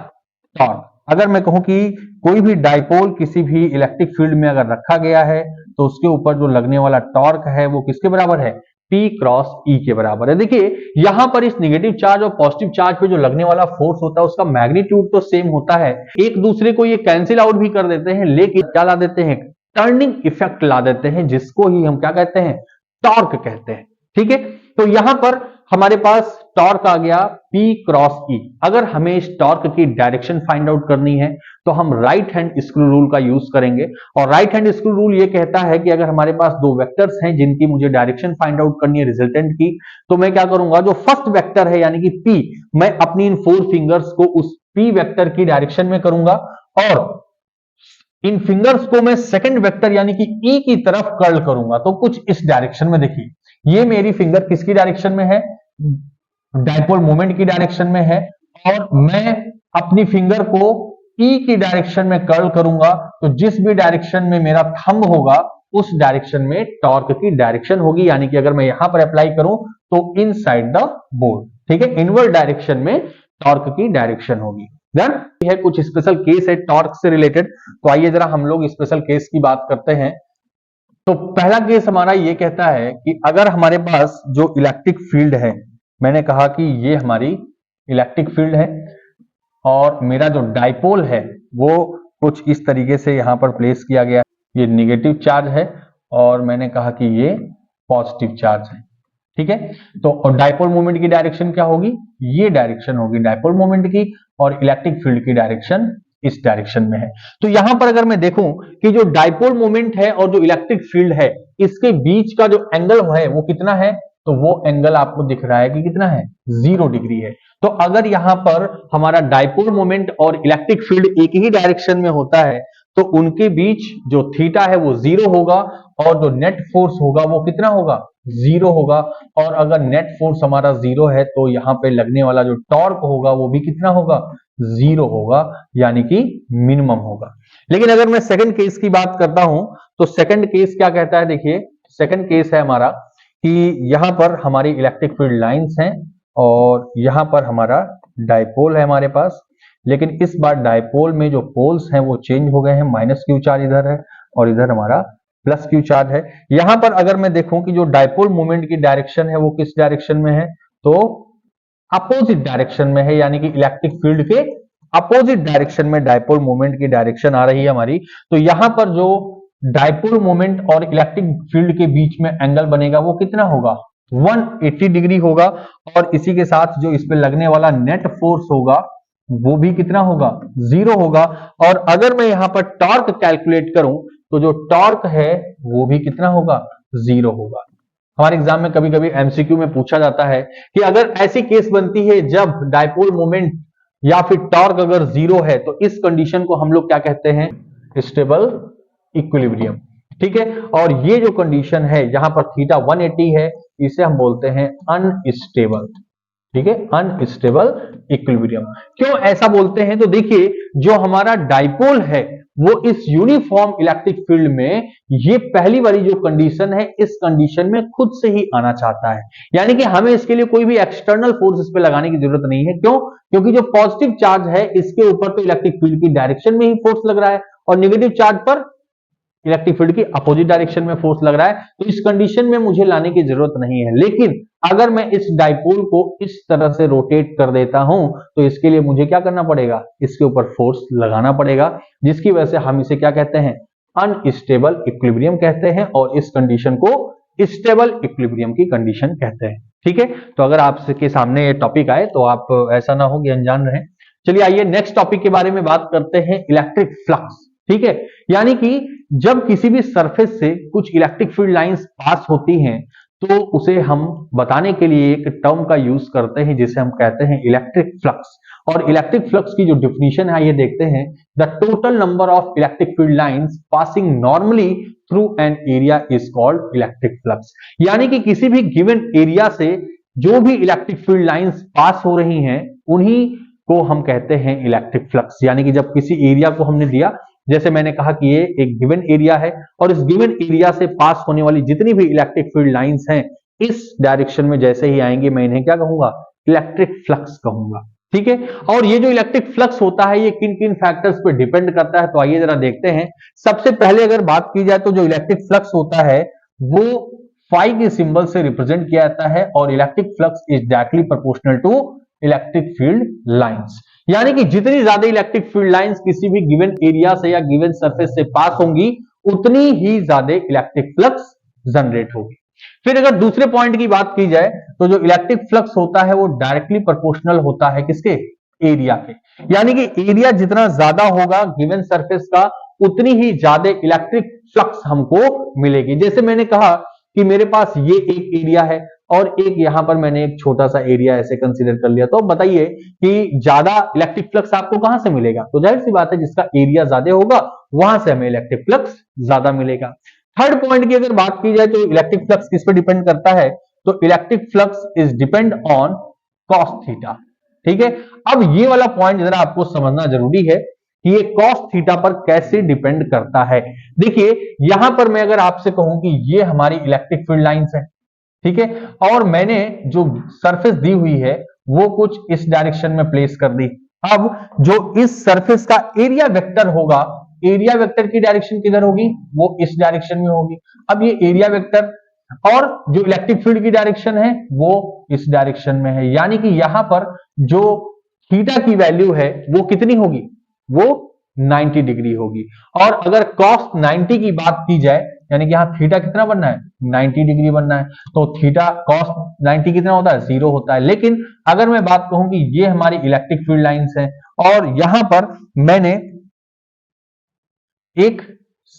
टॉर्क। अगर मैं कहूं कि कोई भी डाइपोल किसी भी इलेक्ट्रिक फील्ड में अगर रखा गया है तो उसके ऊपर जो लगने वाला टॉर्क है वो किसके बराबर है, P क्रॉस E के बराबर है। देखिए यहां पर इस नेगेटिव चार्ज और पॉजिटिव चार्ज पे जो लगने वाला फोर्स होता है उसका मैग्नीट्यूड तो सेम होता है, एक दूसरे को ये कैंसिल आउट भी कर देते हैं, लेकिन क्या ला देते हैं, टर्निंग इफेक्ट ला देते हैं, जिसको ही हम क्या कहते हैं, टॉर्क कहते हैं। ठीक है, तो यहां पर हमारे पास टॉर्क आ गया P क्रॉस E। अगर हमें इस टॉर्क की डायरेक्शन फाइंड आउट करनी है तो हम राइट हैंड स्क्रू रूल का यूज करेंगे। और राइट हैंड स्क्रू रूल ये कहता है कि अगर हमारे पास दो वेक्टर्स हैं जिनकी मुझे डायरेक्शन फाइंड आउट करनी है रिजल्टेंट की, तो मैं क्या करूंगा, जो फर्स्ट वेक्टर है यानी कि P, मैं अपनी इन 4 फिंगर्स को उस P वेक्टर की डायरेक्शन में करूंगा और इन फिंगर्स को मैं सेकंड वेक्टर यानी कि E की तरफ कर्ल करूंगा। तो कुछ इस डायरेक्शन में देखिए, ये मेरी फिंगर किसकी डायरेक्शन में है, डायपोल मोमेंट की डायरेक्शन में है, और मैं अपनी फिंगर को E की डायरेक्शन में कर्ल करूंगा। तो जिस भी डायरेक्शन में मेरा थंब होगा उस डायरेक्शन में टॉर्क की डायरेक्शन होगी, यानी कि अगर मैं यहां पर अप्लाई करूं तो इनसाइड द बोर्ड, ठीक है, इनवर्ड डायरेक्शन में टॉर्क की डायरेक्शन होगी। देन है कुछ स्पेशल केस है टॉर्क से रिलेटेड, तो आइए जरा हम लोग स्पेशल केस की बात करते हैं। तो पहला केस हमारा ये कहता है कि अगर हमारे पास जो इलेक्ट्रिक फील्ड है, मैंने कहा कि ये हमारी इलेक्ट्रिक फील्ड है और मेरा जो डाइपोल है वो कुछ इस तरीके से यहां पर प्लेस किया गया है, ये निगेटिव चार्ज है और मैंने कहा कि ये पॉजिटिव चार्ज है, ठीक है। तो डाइपोल मोमेंट की डायरेक्शन क्या होगी, ये डायरेक्शन होगी डाइपोल मोमेंट की, और इलेक्ट्रिक फील्ड की डायरेक्शन इस डायरेक्शन में है। तो यहां पर अगर मैं देखूं कि जो डाइपोल मोमेंट है और जो इलेक्ट्रिक फील्ड है, इसके बीच का जो एंगल है वो कितना है, तो वो एंगल आपको दिख रहा है कि कितना है, 0 डिग्री है। तो अगर यहां पर हमारा डाइपोल मोमेंट और इलेक्ट्रिक फील्ड एक ही डायरेक्शन में होता है तो उनके बीच जो थीटा है वो 0 होगा और जो नेट फोर्स होगा वो कितना होगा, 0 होगा। और अगर नेट फोर्स हमारा 0 है तो यहां पे लगने वाला जो टॉर्क होगा वो भी कितना होगा, 0 होगा, यानी कि मिनिमम होगा। लेकिन अगर मैं सेकंड केस की बात करता हूं तो सेकंड केस क्या कहता है, देखिए सेकंड केस है हमारा कि यहां पर हमारी इलेक्ट्रिक फील्ड लाइंस हैं और यहां पर हमारा डाइपोल है हमारे पास, लेकिन इस बार डाइपोल में जो पोल्स हैं वो चेंज हो गए हैं, माइनस क्यू चार्ज इधर है और इधर हमारा प्लस क्यू चार्ज है। यहां पर अगर मैं देखूं कि जो डाइपोल मोमेंट की डायरेक्शन है वो किस डायरेक्शन में है, तो अपोजिट डायरेक्शन में है, यानी कि इलेक्ट्रिक फील्ड के अपोजिट डायरेक्शन में डाइपोल मोमेंट की डायरेक्शन आ रही है हमारी। तो यहां पर जो डाइपोल मोमेंट और इलेक्ट्रिक फील्ड के बीच में एंगल बनेगा वो कितना होगा, 180 डिग्री होगा। और इसी के साथ जो इस पे लगने वाला नेट फोर्स होगा वो भी कितना होगा, 0 होगा। और अगर मैं यहां पर टॉर्क कैलकुलेट करूं तो जो टॉर्क है वो भी कितना होगा, 0 होगा। हमारे एग्जाम में कभी कभी एमसीक्यू में पूछा जाता है कि अगर ऐसी केस बनती है जब डाइपोल मोमेंट या फिर टॉर्क अगर 0 है तो इस कंडीशन को हम लोग क्या कहते हैं, स्टेबल इक्विलिब्रियम, ठीक है। और ये जो कंडीशन है यहां पर थीटा 180 है, इसे हम बोलते हैं अनस्टेबल, ठीक है, अनस्टेबल इक्विलिब्रियम। क्यों ऐसा बोलते हैं, तो देखिए जो हमारा डाइपोल है वो इस यूनिफॉर्म इलेक्ट्रिक फील्ड में ये पहली वाली जो कंडीशन है इस कंडीशन में खुद से ही आना चाहता है, यानी कि हमें इसके लिए कोई भी एक्सटर्नल फोर्स इस पे लगाने की जरूरत नहीं है। क्यों, क्योंकि जो पॉजिटिव चार्ज है इसके ऊपर तो इलेक्ट्रिक फील्ड की डायरेक्शन में ही फोर्स लग रहा है और नेगेटिव चार्ज पर इलेक्ट्रिक फील्ड की अपोजिट डायरेक्शन में फोर्स लग रहा है। तो इस कंडीशन में मुझे लाने की जरूरत नहीं है। लेकिन अगर मैं इस डाइपोल को इस तरह से रोटेट कर देता हूं तो इसके लिए मुझे क्या करना पड़ेगा, इसके ऊपर फोर्स लगाना पड़ेगा, जिसकी वजह से हम इसे क्या कहते हैं, अनस्टेबल इक्विलिब्रियम कहते हैं और इस कंडीशन को स्टेबल इक्विलिब्रियम की कंडीशन कहते हैं, ठीक है। तो अगर आपके सामने ये टॉपिक आए तो आप ऐसा ना हो कि अनजान रहे। चलिए आइए नेक्स्ट टॉपिक के बारे में बात करते हैं, इलेक्ट्रिक फ्लक्स, ठीक है। यानी कि जब किसी भी सरफेस से कुछ इलेक्ट्रिक फील्ड लाइंस पास होती हैं तो उसे हम बताने के लिए एक टर्म का यूज करते हैं जिसे हम कहते हैं इलेक्ट्रिक फ्लक्स। और इलेक्ट्रिक फ्लक्स की जो डिफिनीशन है ये देखते हैं, the total number of electric field lines passing normally through an area is called electric flux. यानी कि किसी भी गिवन एरिया से जो भी इलेक्ट्रिक फील्ड लाइंस पास हो रही हैं उन्हीं को हम कहते हैं इलेक्ट्रिक फ्लक्स। यानी कि जब किसी एरिया को हमने दिया, जैसे मैंने कहा कि ये एक गिवन एरिया है और इस गिवन एरिया से पास होने वाली जितनी भी इलेक्ट्रिक फील्ड लाइंस हैं इस डायरेक्शन में जैसे ही आएंगे मैं इन्हें क्या कहूंगा, इलेक्ट्रिक फ्लक्स कहूंगा, ठीक है। और ये जो इलेक्ट्रिक फ्लक्स होता है ये किन किन फैक्टर्स पे डिपेंड करता है, तो आइए जरा देखते हैं। सबसे पहले अगर बात की जाए तो जो इलेक्ट्रिक फ्लक्स होता है वो फाई के सिंबल से रिप्रेजेंट किया जाता है और electric flux is directly proportional to electric field lines. यानी कि जितनी ज्यादा इलेक्ट्रिक फील्ड लाइंस किसी भी गिवन एरिया से या गिवन सरफेस से पास होंगी उतनी ही ज्यादा इलेक्ट्रिक फ्लक्स जनरेट होगी। फिर अगर दूसरे पॉइंट की बात की जाए तो जो इलेक्ट्रिक फ्लक्स होता है वो डायरेक्टली प्रोपोर्शनल होता है किसके, एरिया के, यानी कि एरिया जितना ज्यादा होगा गिवन सरफेस का उतनी ही ज्यादा इलेक्ट्रिक फ्लक्स हमको मिलेगी। जैसे मैंने कहा कि मेरे पास ये एक एरिया है और एक यहां पर मैंने एक छोटा सा एरिया ऐसे कंसीडर कर लिया, तो अब बताइए कि ज्यादा इलेक्ट्रिक फ्लक्स आपको कहां से मिलेगा, तो जाहिर सी बात है जिसका एरिया ज्यादा होगा वहां से हमें इलेक्ट्रिक फ्लक्स ज्यादा मिलेगा। थर्ड पॉइंट की अगर बात की जाए तो इलेक्ट्रिक फ्लक्स किस पे डिपेंड करता है, तो electric flux is depend on cos theta. ठीक है, अब ये वाला पॉइंट जरा आपको समझना जरूरी है कि ये कॉस थीटा पर कैसे डिपेंड करता है। देखिए यहां पर मैं अगर आपसे कहूं कि ये हमारी इलेक्ट्रिक फील्ड लाइंस है, ठीक है, और मैंने जो सरफेस दी हुई है वो कुछ इस डायरेक्शन में प्लेस कर दी। अब जो इस सरफेस का एरिया वेक्टर होगा, एरिया वेक्टर की डायरेक्शन किधर होगी, वो इस डायरेक्शन में होगी। अब ये एरिया वेक्टर और जो इलेक्ट्रिक फील्ड की डायरेक्शन है वो इस डायरेक्शन में है, यानी कि यहां पर जो थीटा की वैल्यू है वो कितनी होगी, वो 90 डिग्री होगी। और अगर cos 90 की बात की जाए, यानी कि यहां थीटा कितना बनना है, 90 डिग्री बनना है, तो थीटा cos 90 कितना होता है, 0 होता है। लेकिन अगर मैं बात कहूं कि ये हमारी इलेक्ट्रिक फील्ड लाइंस है और यहां पर मैंने एक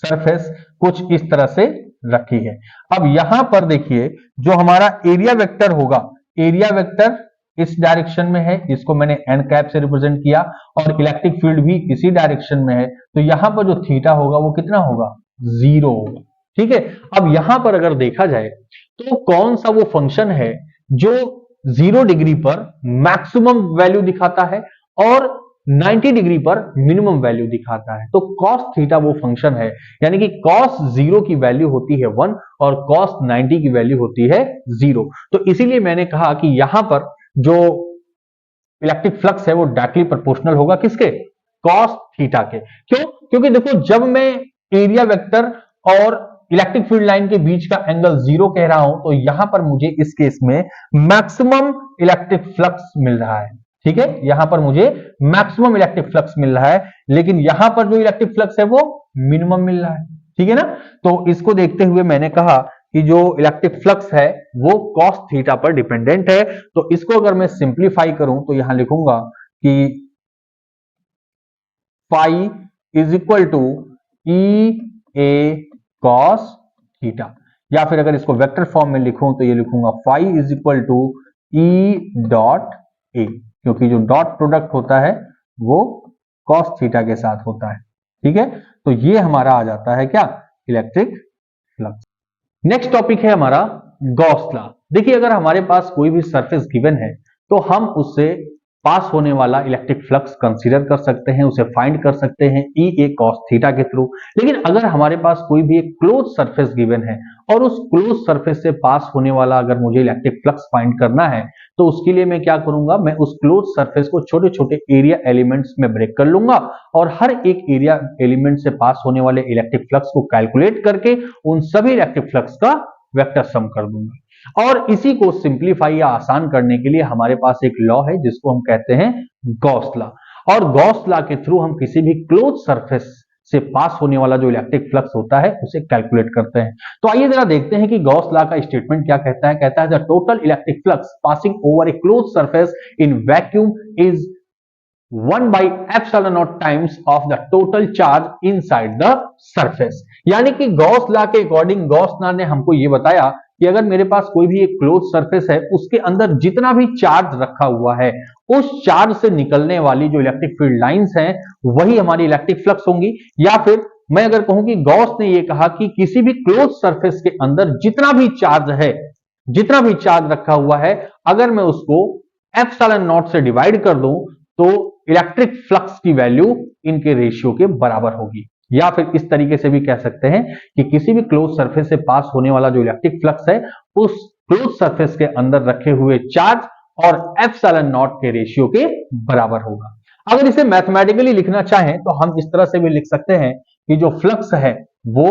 सरफेस कुछ इस तरह से रखी है। अब यहां पर देखिए जो हमारा एरिया वेक्टर होगा, एरिया वेक्टर इस डायरेक्शन में है, इसको मैंने एन कैप से रिप्रेजेंट किया, और इलेक्ट्रिक फील्ड भी इसी डायरेक्शन में है, तो यहां पर जो थीटा होगा वो कितना होगा, 0 होगा। ठीक है, अब यहां पर अगर देखा जाए तो कौन सा वो फंक्शन है जो 0 डिग्री पर मैक्सिमम वैल्यू दिखाता है और 90 डिग्री पर मिनिमम वैल्यू दिखाता है, तो cos थीटा वो फंक्शन है, यानी कि cos 0 की वैल्यू होती है 1 और cos 90 की वैल्यू होती है 0। तो इसीलिए मैंने कहा कि यहां पर जो इलेक्ट्रिक फ्लक्स है वो डायरेक्टली प्रोपोर्शनल होगा किसके, cos थीटा के। क्यों, क्योंकि देखो जब मैं एरिया वेक्टर और इलेक्ट्रिक फील्ड लाइन के बीच का एंगल 0 कह रहा हूं तो यहां पर मुझे इस केस में मैक्सिमम इलेक्ट्रिक फ्लक्स मिल रहा है। ठीक है, यहां पर मुझे मैक्सिमम इलेक्ट्रिक फ्लक्स मिल रहा है, लेकिन यहां पर जो इलेक्ट्रिक फ्लक्स है वो मिनिमम मिल रहा है। ठीक है ना, तो इसको देखते हुए मैंने कहा कि जो इलेक्ट्रिक फ्लक्स है वो cos थीटा पर डिपेंडेंट है। तो इसको अगर मैं सिंप्लीफाई करूं तो यहां लिखूंगा कि phi is equal to E A cos theta, या फिर अगर इसको वेक्टर फॉर्म में लिखूं तो ये लिखूंगा phi is equal to E dot A, क्योंकि जो डॉट प्रोडक्ट होता है वो cos थीटा के साथ होता है। ठीक है, तो ये हमारा आ जाता है क्या, इलेक्ट्रिक फ्लक्स। नेक्स्ट टॉपिक है हमारा गॉस लॉ। देखिए अगर हमारे पास कोई भी सरफेस गिवन है तो हम उससे पास होने वाला इलेक्ट्रिक फ्लक्स कंसीडर कर सकते हैं, उसे फाइंड कर सकते हैं ई ए cos थीटा के थ्रू। लेकिन अगर हमारे पास कोई भी एक क्लोज सरफेस गिवन है और उस क्लोज सरफेस से पास होने वाला अगर मुझे इलेक्ट्रिक फ्लक्स फाइंड करना है तो उसके लिए मैं क्या करूंगा, मैं उस क्लोज सरफेस को छोटे छोटे एरिया एलिमेंट्स में ब्रेक कर लूंगा और हर एक एरिया एलिमेंट से पास होने वाले इलेक्ट्रिक फ्लक्स को कैलकुलेट करके उन सभी इलेक्ट्रिक फ्लक्स का वेक्टर सम कर दूंगा। और इसी को सिंप्लीफाई या आसान करने के लिए हमारे पास एक लॉ है जिसको हम कहते हैं गॉस लॉ, और गॉस लॉ के थ्रू हम किसी भी क्लोज सरफेस से पास होने वाला जो इलेक्ट्रिक फ्लक्स होता है उसे कैलकुलेट करते हैं। तो आइए जरा देखते हैं कि गॉस लॉ का स्टेटमेंट क्या कहता है। कहता है the total electric flux passing over A close surface in vacuum is 1 by epsilon naught times of the total charge inside the surface। यानी कि गॉस लॉ के अकॉर्डिंग गॉस लॉ ने हमको ये बताया कि अगर मेरे पास कोई भी एक क्लोज सरफेस है उसके अंदर जितना भी चार्ज रखा हुआ है उस चार्ज से निकलने वाली जो इलेक्ट्रिक फील्ड लाइंस हैं वही हमारी इलेक्ट्रिक फ्लक्स होंगी। या फिर मैं अगर कहूं कि गॉस ने ये कहा कि किसी भी क्लोज सरफेस के अंदर जितना भी चार्ज है, जितना भी चार्ज रखा हुआ है, अगर मैं उसको एप्सिलॉन नॉट से डिवाइड कर दूं तो इलेक्ट्रिक फ्लक्स की वैल्यू इनके रेशियो के बराबर होगी। या फिर इस तरीके से भी कह सकते हैं कि किसी भी क्लोज सरफेस से पास होने वाला जो इलेक्ट्रिक फ्लक्स है उस क्लोज सरफेस के अंदर रखे हुए चार्ज और एप्सिलॉन नॉट के रेशियो के बराबर होगा। अगर इसे मैथमेटिकली लिखना चाहें तो हम इस तरह से भी लिख सकते हैं कि जो फ्लक्स है वो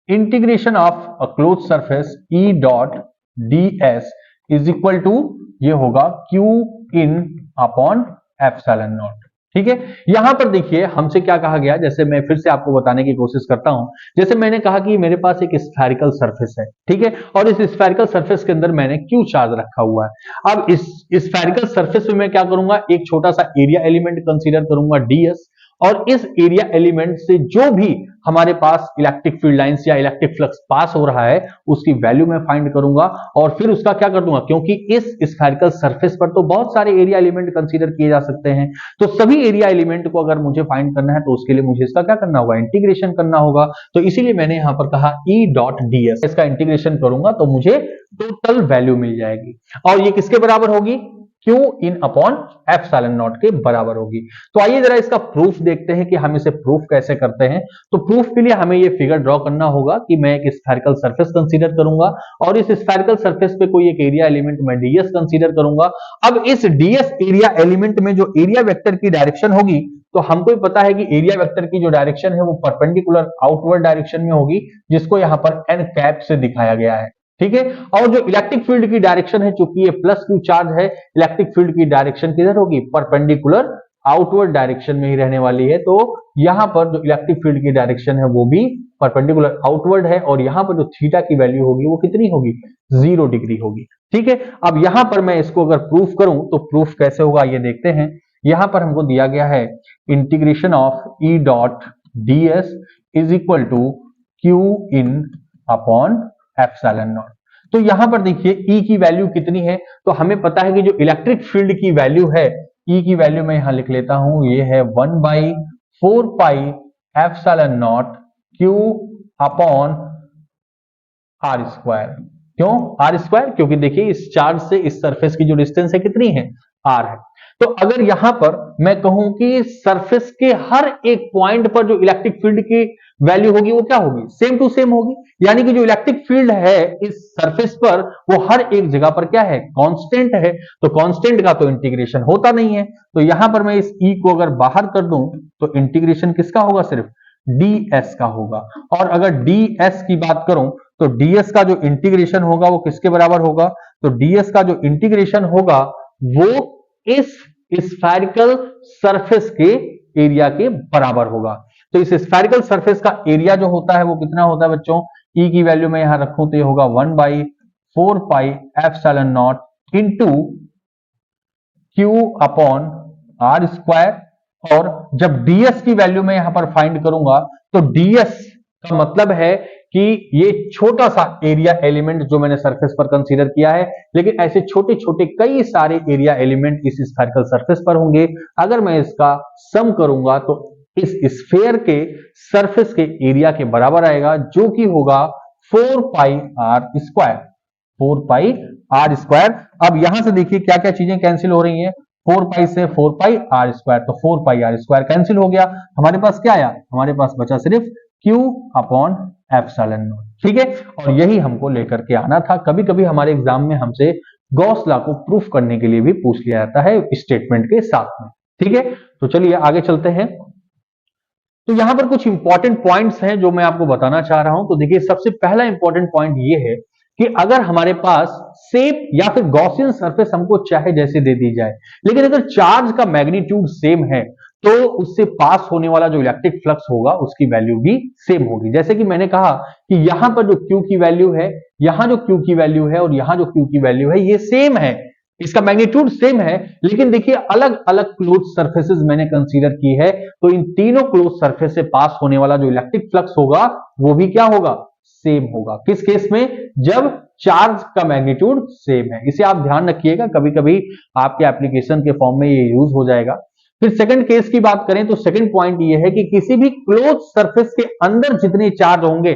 integration of a close surface E dot D S is equal to ये होगा Q in upon epsilon naught. ठीक है। यहां पर देखिए हमसे क्या कहा गया, जैसे मैं फिर से आपको बताने की कोशिश करता हूं। जैसे मैंने कहा कि मेरे पास एक स्फेरिकल सरफेस है, ठीक है, और इस स्फेरिकल सरफेस के अंदर मैंने क्यू चार्ज रखा हुआ है। अब इस स्फेरिकल सरफेस में मैं क्या करूंगा, एक छोटा सा एरिया एलिमेंट कंसीडर करूंगा ds, और इस एरिया एलिमेंट से जो भी हमारे पास इलेक्ट्रिक फील्ड लाइंस या इलेक्ट्रिक फ्लक्स पास हो रहा है उसकी वैल्यू मैं फाइंड करूंगा, और फिर उसका क्या कर दूंगा, क्योंकि इस स्फेरिकल सरफेस पर तो बहुत सारे एरिया एलिमेंट कंसीडर किए जा सकते हैं, तो सभी एरिया एलिमेंट को अगर मुझे फाइंड करना है तो उसके लिए मुझे इसका क्या करना होगा, इंटीग्रेशन करना होगा। तो इसीलिए मैंने यहां पर कहा ई डॉट ds, इसका इंटीग्रेशन करूंगा तो मुझे टोटल वैल्यू मिल जाएगी, और ये किसके बराबर होगी, Q in upon epsilon not के बराबर होगी। तो आइए जरा इसका प्रूफ देखते हैं कि हम इसे प्रूफ कैसे करते हैं। तो प्रूफ के लिए हमें ये फिगर ड्रॉ करना होगा कि मैं एक स्फेरिकल सरफेस कंसीडर करूंगा, और इस स्फेरिकल सरफेस पे कोई एक एरिया एलिमेंट मैं ds कंसीडर करूंगा। अब इस ds एरिया एलिमेंट में जो एरिया वेक्टर की डायरेक्शन होगी, तो हमको ही पता है कि एरिया वेक्टर की जो डायरेक्शन है वो परपेंडिकुलर आउटवर्ड डायरेक्शन में होगी, जिसको यहां पर n कैप से दिखाया गया है, ठीक है। और जो इलेक्ट्रिक फील्ड की डायरेक्शन है, चूंकि ये प्लस क्यू चार्ज है, इलेक्ट्रिक फील्ड की डायरेक्शन किधर होगी, परपेंडिकुलर आउटवर्ड डायरेक्शन में ही रहने वाली है। तो यहां पर जो इलेक्ट्रिक फील्ड की डायरेक्शन है वो भी परपेंडिकुलर आउटवर्ड है, और यहां पर जो थीटा की वैल्यू होगी वो कितनी होगी, 0 डिग्री होगी, ठीक है। अब यहां पर मैं इसको अगर प्रूफ करूं तो प्रूफ कैसे होगा ये देखते हैं। यहां पर हमको दिया गया है integration of E dot ds is equal to Q in upon epsilon naught. तो यहां पर देखिए E की वैल्यू कितनी है, तो हमें पता है कि जो इलेक्ट्रिक फील्ड की वैल्यू है, E की वैल्यू मैं यहां लिख लेता हूं, ये है 1/4 pi epsilon naught Q upon R square. क्यों आर स्क्वायर, क्योंकि देखिए इस चार्ज से इस सरफेस की जो डिस्टेंस है कितनी है, r है। तो अगर यहां पर मैं कहूं कि सरफेस के हर एक पॉइंट पर जो इलेक्ट्रिक फील्ड की वैल्यू होगी वो क्या होगी, सेम टू सेम होगी, यानी कि जो इलेक्ट्रिक फील्ड है इस सरफेस पर वो हर एक जगह पर क्या है, कांस्टेंट है। तो कांस्टेंट का तो इंटीग्रेशन होता नहीं है, तो यहां पर मैं इस E को अगर बाहर कर दूं तो इंटीग्रेशन किसका होगा, सिर्फ ds का होगा। और अगर ds की बात करूं तो ds का जो इंटीग्रेशन होगा वो किसके बराबर होगा, तो ds का जो इंटीग्रेशन होगा वो इस स्फेरिकल सरफेस के एरिया के बराबर होगा। तो इस स्फेरिकल सरफेस का एरिया जो होता है वो कितना होता है बच्चों, E की वैल्यू में यहां रखूं तो ये होगा 1/4 pi epsilon naught into Q upon R square. और जब ds की वैल्यू में यहां पर फाइंड करूंगा तो ds का मतलब है कि ये छोटा सा एरिया एलिमेंट जो मैंने सरफेस पर कंसीडर किया है, लेकिन ऐसे छोटे छोटे कई सारे एरिया एलिमेंट इस स्फेरिकल सरफेस पर होंगे। अगर मैं इसका सम करूंगा तो इस स्फेयर के सरफेस के एरिया के बराबर आएगा, जो कि होगा 4 pi R square, 4 pi R square. अब यहां से देखिए क्या क्या चीजें कैंसिल हो रही हैं, 4 पाई से 4 पाई आर स्क्वायर, तो 4 पाई आर स्क्वायर कैंसिल हो गया, हमारे पास क्या आया, हमारे पास बचा सिर्फ Q अपॉन एप्सिलॉन नॉट, ठीक है। और यही हमको लेकर के आना था। कभी कभी हमारे एग्जाम में हमसे गॉस लॉ को प्रूफ करने के लिए भी पूछ लिया जाता है स्टेटमेंट के साथ में, ठीक है। तो चलिए आगे चलते हैं। तो यहां पर कुछ इंपॉर्टेंट पॉइंट्स हैं जो मैं आपको बताना चाह रहा हूं। तो देखिए सबसे पहला इंपॉर्टेंट पॉइंट ये है कि अगर हमारे पास शेप या फिर गॉसियन सरफेस हमको चाहे जैसे दे दी जाए, लेकिन अगर चार्ज का मैग्नीट्यूड सेम है तो उससे पास होने वाला जो इलेक्ट्रिक फ्लक्स होगा उसकी वैल्यू भी सेम होगी। जैसे कि मैंने कहा कि यहां पर जो Q की वैल्यू है, यहां जो Q की वैल्यू है और यहां जो Q की वैल्यू है ये सेम है, इसका मैग्नीट्यूड सेम है, लेकिन देखिए अलग अलग क्लोज सरफेसेस मैंने कंसीडर की है, तो इन तीनों क्लोज सरफेस से पास होने वाला जो इलेक्ट्रिक फ्लक्स होगा वो भी क्या होगा, सेम होगा। किस केस में, जब चार्ज का मैग्नीट्यूड सेम है। इसे आप ध्यान रखिएगा, कभी कभी आपके एप्लीकेशन के फॉर्म में ये यूज हो जाएगा। फिर सेकंड केस की बात करें तो सेकंड पॉइंट ये है कि किसी भी क्लोज सरफेस के अंदर जितने चार्ज होंगे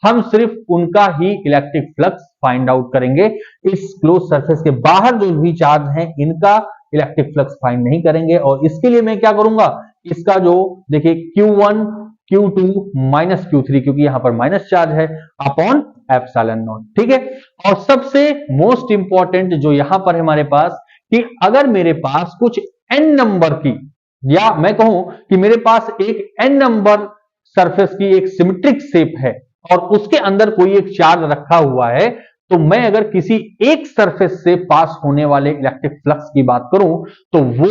हम सिर्फ उनका ही इलेक्ट्रिक फ्लक्स फाइंड आउट करेंगे, इस क्लोज सरफेस के बाहर जो भी चार्ज हैं इनका इलेक्ट्रिक फ्लक्स फाइंड नहीं करेंगे। और इसके लिए मैं क्या करूंगा, इसका जो देखिए Q1 Q2 माइनस Q3, क्योंकि यहां पर माइनस चार्ज है, अपॉन एप्सिलॉन नॉट, ठीक है। और सबसे मोस्ट इंपॉर्टेंट जो यहां पर है हमारे पास, कि अगर मेरे पास कुछ n नंबर की, या मैं कहूं कि मेरे पास एक n नंबर सरफेस की एक सिमेट्रिक शेप है और उसके अंदर कोई एक चार्ज रखा हुआ है, तो मैं अगर किसी एक सरफेस से पास होने वाले इलेक्ट्रिक फ्लक्स की बात करूं तो वो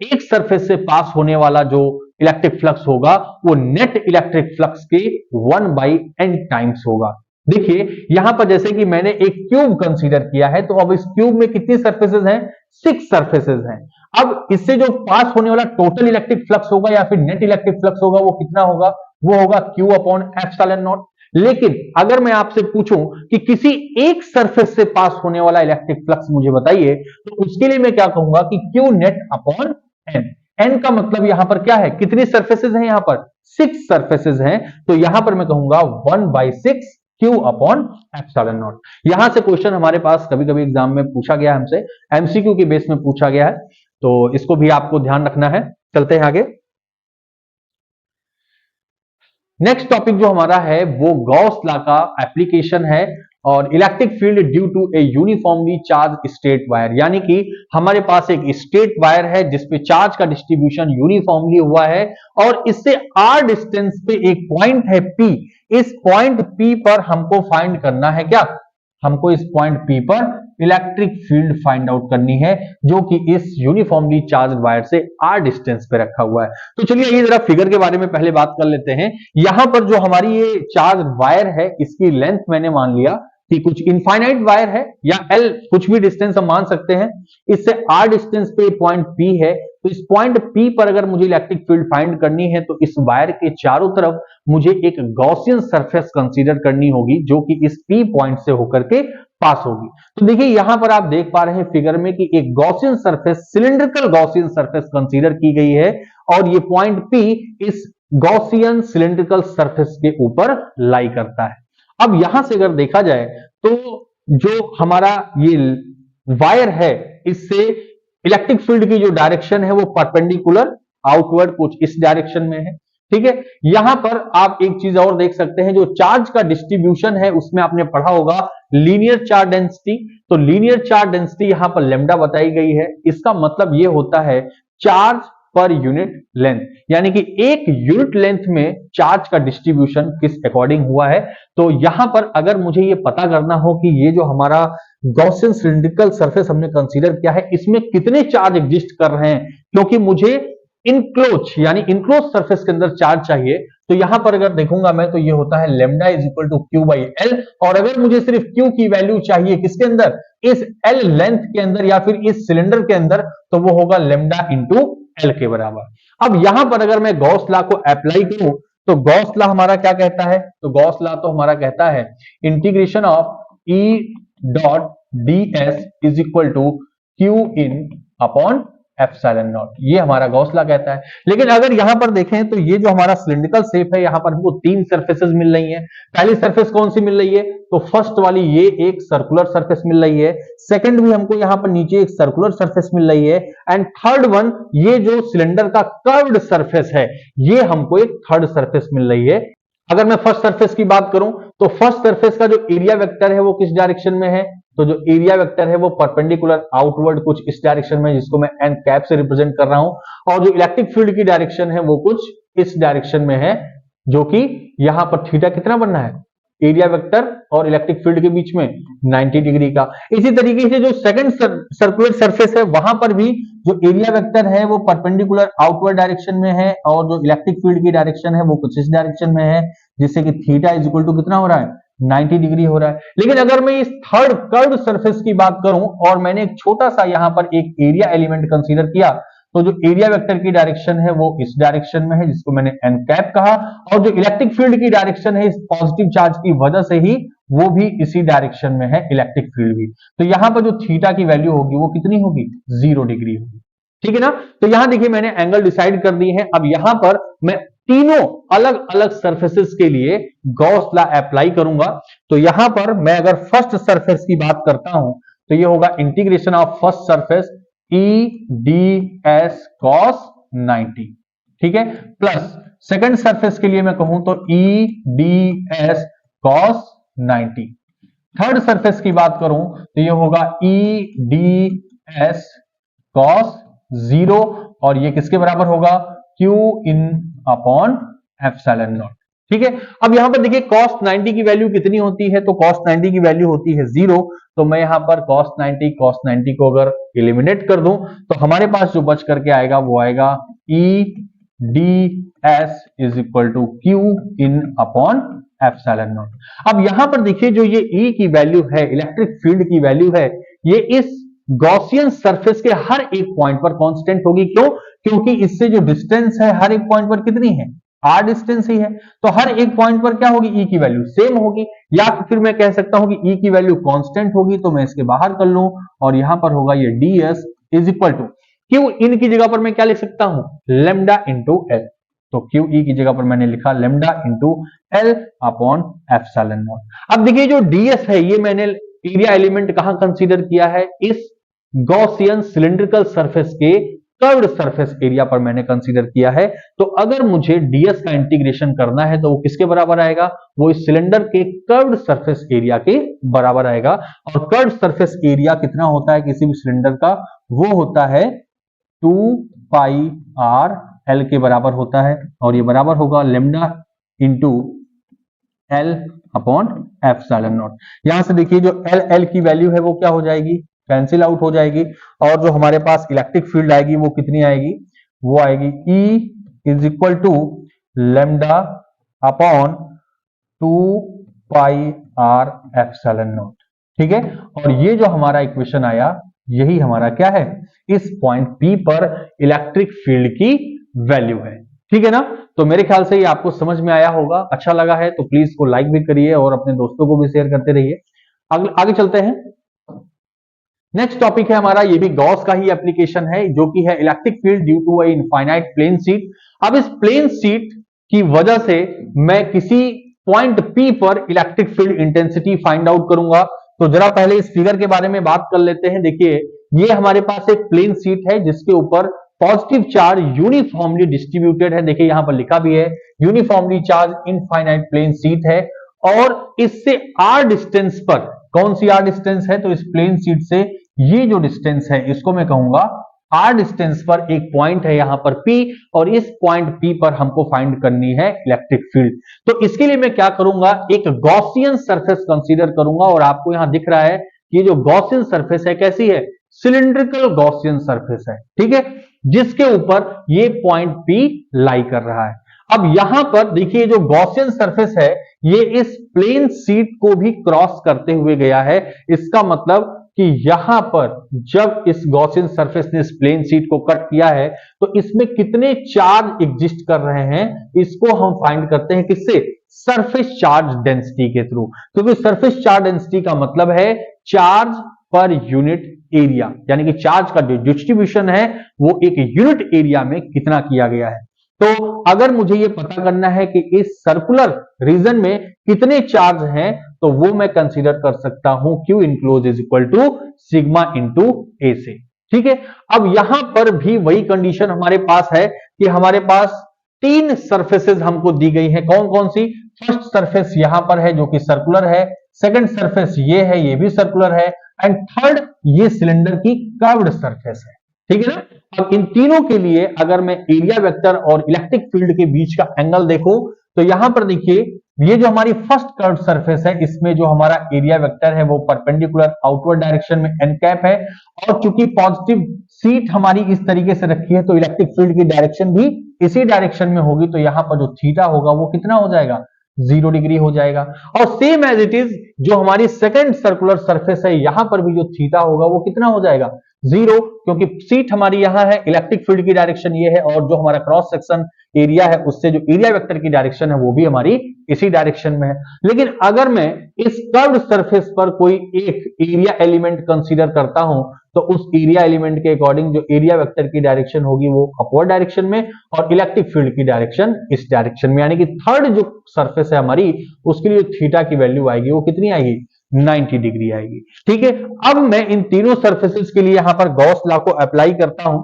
एक सरफेस से पास होने वाला जो इलेक्ट्रिक फ्लक्स होगा वो नेट इलेक्ट्रिक फ्लक्स के 1/n टाइम्स होगा। देखिए यहां पर जैसे कि मैंने एक क्यूब कंसीडर किया है, तो अब इस क्यूब में कितनी सरफेसेस हैं? 6 सरफेसेस हैं। अब इससे जो पास होने वाला टोटल इलेक्ट्रिक फ्लक्स होगा या फिर नेट इलेक्ट्रिक फ्लक्स होगा वो कितना होगा? वो होगा Q अपॉन एप्सिलॉन नॉट। लेकिन अगर मैं आपसे पूछूं कि किसी एक सरफेस से पास होने वाला इलेक्ट्रिक फ्लक्स मुझे बताइए, तो उसके लिए मैं क्या कहूंगा कि Q net upon n। n का मतलब यहां पर क्या है? कितनी सरफेसेस हैं? यहां पर 6 सरफेसेस हैं, तो यहां पर मैं कहूंगा 1/6 Q अपॉन एप्सिलॉन नॉट। यहां से क्वेश्चन हमारे पास कभी कभी एग्जाम में पूछा गया, हमसे एमसीक्यू के बेस में पूछा गया है, तो इसको भी आपको ध्यान रखना है। चलते हैं आगे। नेक्स्ट टॉपिक जो हमारा है वो गॉस लॉ का एप्लीकेशन है और electric field due to a uniformly charge straight wire, यानी कि हमारे पास एक स्ट्रेट वायर है जिसपे चार्ज का डिस्ट्रीब्यूशन यूनिफॉर्मली हुआ है और इससे r डिस्टेंस पे एक पॉइंट है P। इस पॉइंट P पर हमको फाइंड करना है क्या? हमको इस पॉइंट P पर इलेक्ट्रिक फील्ड फाइंड आउट करनी है जो कि इस यूनिफॉर्मली चार्ज वायर से r डिस्टेंस पे रखा हुआ है। तो चलिए ये जरा फिगर के बारे में पहले बात कर लेते हैं। यहां पर जो हमारी ये चार्ज वायर है इसकी लेंथ मैंने मान लिया कि कुछ इनफाइनाइट वायर है या L कुछ भी डिस्टेंस हम मान सकते हैं। इससे r डिस्टेंस पे पॉइंट P है, तो इस पॉइंट P पर अगर मुझे इलेक्ट्रिक फील्ड फाइंड करनी है तो इस वायर के चारों तरफ मुझे एक गॉसियन सरफेस कंसीडर करनी होगी जो कि इस P पॉइंट से होकर के पास होगी। तो देखिए यहां पर आप देख पा रहे हैं फिगर में कि एक Gaussian surface, cylindrical Gaussian surface consider की गई है और ये पॉइंट P इस गॉसियन सिलिंड्रिकल सरफेस के ऊपर लाई करता है। अब यहां से अगर देखा जाए तो जो हमारा ये वायर है इससे इलेक्ट्रिक फील्ड की जो डायरेक्शन है वो परपेंडिकुलर आउटवर्ड कुछ इस डायरेक्शन में है। ठीक है, यहां पर आप एक चीज और देख सकते हैं, जो चार्ज का डिस्ट्रीब्यूशन है उसमें आपने पढ़ा होगा लीनियर चार्ज डेंसिटी। तो लीनियर चार्ज डेंसिटी यहां पर लैम्डा बताई गई है। इसका मतलब यह होता है चार्ज पर यूनिट लेंथ, यानी कि एक यूनिट लेंथ में चार्ज का डिस्ट्रीब्यूशन किस अकॉर्डिंग हुआ है। तो यहां पर अगर मुझे ये पता करना हो कि ये जो हमारा गॉसियन सिलिंड्रिकल सरफेस हमने कंसीडर किया है इसमें कितने चार्ज एग्जिस्ट कर रहे हैं, क्योंकि मुझे इनक्लोज यानी इनक्लोज सरफेस के अंदर चार्ज चाहिए, तो यहां पर अगर देखूंगा मैं तो ये होता है lambda is equal to Q by L. और अगर मुझे सिर्फ क्यू की वैल्यू चाहिए किसके अंदर, इस एल लेंथ के अंदर या फिर इस सिलेंडर के अंदर, तो वो होगा लैम्डा इंटू एल के बराबर। अब यहां पर अगर मैं गॉस लॉ को अप्लाई करूं तो गॉस लॉ हमारा क्या कहता है, तो गॉस लॉ तो हमारा कहता है integration of E dot D S is equal to Q in upon epsilon naught, ये हमारा गॉस लॉ कहता है। लेकिन अगर यहां पर देखें तो ये जो हमारा सिलिंड्रिकल शेप है यहां पर हमको 3 सरफेसेस मिल रही हैं। पहली सरफेस कौन सी मिल रही है, तो फर्स्ट वाली ये एक सर्कुलर सरफेस मिल रही है, सेकंड भी हमको यहां पर नीचे एक सर्कुलर सरफेस मिल रही है, एंड थर्ड वन ये जो सिलेंडर का कर्व्ड सरफेस है ये हमको एक थर्ड सरफेस मिल रही है। अगर मैं फर्स्ट सरफेस की बात करूं तो फर्स्ट सरफेस का जो एरिया वेक्टर है वो किस डायरेक्शन में है, तो जो एरिया वेक्टर है वो परपेंडिकुलर आउटवर्ड कुछ इस डायरेक्शन में, जिसको मैं एन कैप से रिप्रेजेंट कर रहा हूं, और जो इलेक्ट्रिक फील्ड की डायरेक्शन है वो कुछ इस डायरेक्शन में है, जो कि यहां पर थीटा कितना बनना है, एरिया वेक्टर और इलेक्ट्रिक फील्ड के बीच में 90 डिग्री का। इसी तरीके से जो सेकंड सर्कुलर सरफेस है वहां पर भी जो एरिया वेक्टर है वो परपेंडिकुलर आउटवर्ड डायरेक्शन में है और जो इलेक्ट्रिक फील्ड की डायरेक्शन है वो कुछ इस डायरेक्शन में है, जिससे कि थीटा इज इक्वल टू कितना हो रहा है, 90 डिग्री हो रहा है। लेकिन अगर मैं इस थर्ड कर्व्ड सरफेस की बात करूं और मैंने एक छोटा सा यहां पर एक एरिया एलिमेंट कंसीडर किया, तो जो एरिया वेक्टर की डायरेक्शन है वो इस डायरेक्शन में है, जिसको मैंने एन कैप कहा, और जो इलेक्ट्रिक फील्ड की डायरेक्शन है इस पॉजिटिव चार्ज की वजह से ही वो भी इसी डायरेक्शन में है, इलेक्ट्रिक फील्ड भी। तो यहां पर जो थीटा की वैल्यू होगी वो कितनी होगी, 0 डिग्री होगी। ठीक है ना, तो यहां देखिए मैंने एंगल डिसाइड कर दी है। अब यहां पर मैं तीनों अलग अलग सरफेसेस के लिए गॉस लॉ अप्लाई करूंगा। तो यहां पर मैं अगर फर्स्ट सरफेस की बात करता हूं तो ये होगा integration of first surface E D S cos 90, ठीक है, प्लस सेकंड सरफेस के लिए मैं कहूं तो ई D S cos 90। Third surface की बात करूं तो ये होगा ई डी एस कॉस 0 और ये किसके बराबर होगा, Q in upon epsilon naught. ठीक है। अब यहां पर देखिए cos 90 की वैल्यू कितनी होती है, तो cos 90 की वैल्यू होती है 0। तो मैं यहां पर cos 90 को अगर एलिमिनेट कर दूं तो हमारे पास जो बच करके आएगा वो आएगा E D S is equal to Q in upon epsilon naught. अब यहां पर देखिए जो ये ई की वैल्यू है, इलेक्ट्रिक फील्ड की वैल्यू है, ये इस गॉसियन सरफेस के हर एक पॉइंट पर कांस्टेंट होगी। क्यों? क्योंकि इससे जो डिस्टेंस है हर एक पॉइंट पर कितनी है, आर डिस्टेंस ही है, तो हर एक पॉइंट पर क्या होगी, ई की वैल्यू सेम होगी। या फिर मैं कह सकता हूं कि ई की वैल्यू कांस्टेंट होगी, तो मैं इसके बाहर कर लूं और यहां पर होगा ये D S is equal to Q in की जगह पर मैं क्या लिख सकता हूं, लेमडा इंटू एल। तो क्यू ई की जगह पर मैंने लिखा lambda into L upon epsilon naught. अब देखिए जो डीएस है ये मैंने एरिया एलिमेंट कहां कंसीडर किया है, इस गॉसियन सिलिंड्रिकल सरफेस के कर्व्ड सरफेस एरिया पर मैंने कंसीडर किया है। तो अगर मुझे डीएस का इंटीग्रेशन करना है तो वो किसके बराबर आएगा, वो इस सिलेंडर के कर्व्ड सरफेस एरिया के बराबर आएगा। और कर्व्ड सरफेस एरिया कितना होता है किसी भी सिलेंडर का, वो होता है 2 पाई आर एल के बराबर होता है, और ये बराबर होगा lambda into L upon epsilon naught. यहां से देखिए जो एल एल की वैल्यू है वो क्या हो जाएगी, कैंसिल आउट हो जाएगी, और जो हमारे पास इलेक्ट्रिक फील्ड आएगी वो कितनी आएगी, वो आएगी E is equal to lambda upon 2 pi R epsilon naught. ठीक है, और ये जो हमारा इक्वेशन आया यही हमारा क्या है, इस पॉइंट P पर इलेक्ट्रिक फील्ड की वैल्यू है। ठीक है ना, तो मेरे ख्याल से ये आपको समझ में आया होगा। अच्छा लगा है तो प्लीज इसको लाइक भी करिए और अपने दोस्तों को भी शेयर करते रहिए। आगे चलते हैं। नेक्स्ट टॉपिक है हमारा, ये भी गॉस का ही एप्लीकेशन है, जो कि है electric field due to infinite plane sheet. अब इस प्लेन शीट की वजह से मैं किसी पॉइंट P पर electric field intensity find out करूंगा। तो जरा पहले इस फिगर के बारे में बात कर लेते हैं। देखिए ये हमारे पास एक प्लेन शीट है जिसके ऊपर पॉजिटिव चार्ज यूनिफॉर्मली डिस्ट्रीब्यूटेड है। देखिए यहां पर लिखा भी है uniformly charge infinite plane sheet है, और इससे आर डिस्टेंस पर, कौन सी आर डिस्टेंस है, तो इस प्लेन शीट से ये जो डिस्टेंस है इसको मैं कहूंगा आर डिस्टेंस पर एक पॉइंट है यहां पर P, और इस पॉइंट P पर हमको फाइंड करनी है इलेक्ट्रिक फील्ड। तो इसके लिए मैं क्या करूंगा, एक गॉसियन सरफेस कंसीडर करूंगा, और आपको यहां दिख रहा है कि ये जो गॉसियन सरफेस है कैसी है, सिलिंड्रिकल गॉसियन सरफेस है। ठीक है, जिसके ऊपर ये पॉइंट P लाई कर रहा है। अब यहां पर देखिए जो गॉसियन सरफेस है ये इस प्लेन शीट को भी क्रॉस करते हुए गया है। इसका मतलब कि यहां पर जब इस गॉसियन सरफेस ने इस प्लेन शीट को कट किया है तो इसमें कितने चार्ज एग्जिस्ट कर रहे हैं, इसको हम फाइंड करते हैं किससे, सरफेस चार्ज डेंसिटी के थ्रू। क्योंकि सरफेस चार्ज डेंसिटी का मतलब है चार्ज पर यूनिट एरिया, यानी कि चार्ज का जो डिस्ट्रीब्यूशन है वो एक यूनिट एरिया में कितना किया गया है। तो अगर मुझे ये पता करना है कि इस सर्कुलर रीजन में कितने चार्ज हैं, तो वो मैं कंसीडर कर सकता हूं Q enclosed is equal to sigma into A से। ठीक है, अब यहां पर भी वही कंडीशन हमारे पास है कि हमारे पास तीन सरफेसेस हमको दी गई है। कौन कौन सी, फर्स्ट सरफेस यहां पर है जो कि सर्कुलर है, सेकंड सरफेस ये है, ये भी सर्कुलर है, एंड थर्ड ये सिलेंडर की कर्व्ड सरफेस है। ठीक है ना, अब इन तीनों के लिए अगर मैं एरिया वेक्टर और इलेक्ट्रिक फील्ड के बीच का एंगल देखूं तो यहां पर देखिए ये जो हमारी फर्स्ट कर्व सरफेस है इसमें जो हमारा एरिया वेक्टर है वो परपेंडिकुलर आउटवर्ड डायरेक्शन में एन कैप है, और चूंकि पॉजिटिव सीट हमारी इस तरीके से रखी है तो इलेक्ट्रिक फील्ड की डायरेक्शन भी इसी डायरेक्शन में होगी। तो यहां पर जो थीटा होगा वो कितना हो जाएगा, 0 डिग्री हो जाएगा। और सेम एज इट इज जो हमारी सेकंड सर्कुलर सरफेस है यहां पर भी जो थीटा होगा वो कितना हो जाएगा, 0, क्योंकि सीट हमारी यहां है, इलेक्ट्रिक फील्ड की डायरेक्शन ये है, और जो हमारा क्रॉस सेक्शन एरिया है उससे जो एरिया वेक्टर की डायरेक्शन है वो भी हमारी इसी डायरेक्शन में है। लेकिन अगर मैं इस कर्व्ड सरफेस पर कोई एक एरिया एलिमेंट कंसीडर करता हूं तो उस एरिया एलिमेंट के अकॉर्डिंग जो एरिया वेक्टर की डायरेक्शन होगी वो अपवर्ड डायरेक्शन में, और इलेक्ट्रिक फील्ड की डायरेक्शन इस डायरेक्शन में, यानी कि थर्ड जो सरफेस है हमारी उसके लिए थीटा की वैल्यू आएगी वो कितनी आएगी, 90 डिग्री आएगी। ठीक है, अब मैं इन तीनों सरफेसेस के लिए यहां पर गॉस लॉ को अप्लाई करता हूं।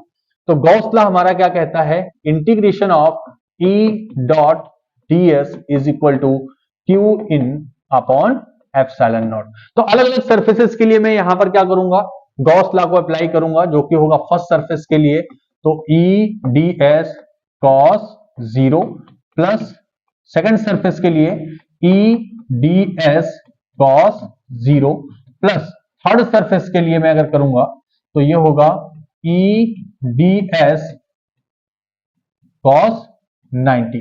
तो गॉस लॉ हमारा क्या कहता है, integration of E dot ds is equal to Q in upon epsilon naught. तो अलग अलग सरफेसेस के लिए मैं यहां पर क्या करूंगा, गॉस लॉ को अप्लाई करूंगा, जो कि होगा फर्स्ट सरफेस के लिए तो E ds cos 0 plus second surface के लिए ई D S cos 0 plus third surface के लिए मैं अगर करूंगा तो ये होगा ई डी एस कॉस 90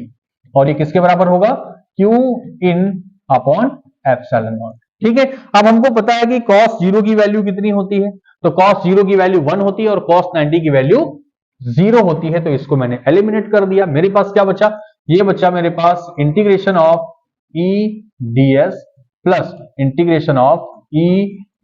और ये किसके बराबर होगा Q in upon epsilon naught. ठीक है, अब हमको पता है कि cos 0 की वैल्यू कितनी होती है, तो cos 0 की वैल्यू 1 होती है और cos 90 की वैल्यू 0 होती है, तो इसको मैंने एलिमिनेट कर दिया। मेरे पास क्या बचा, ये बचा मेरे पास integration of E D S plus integration of E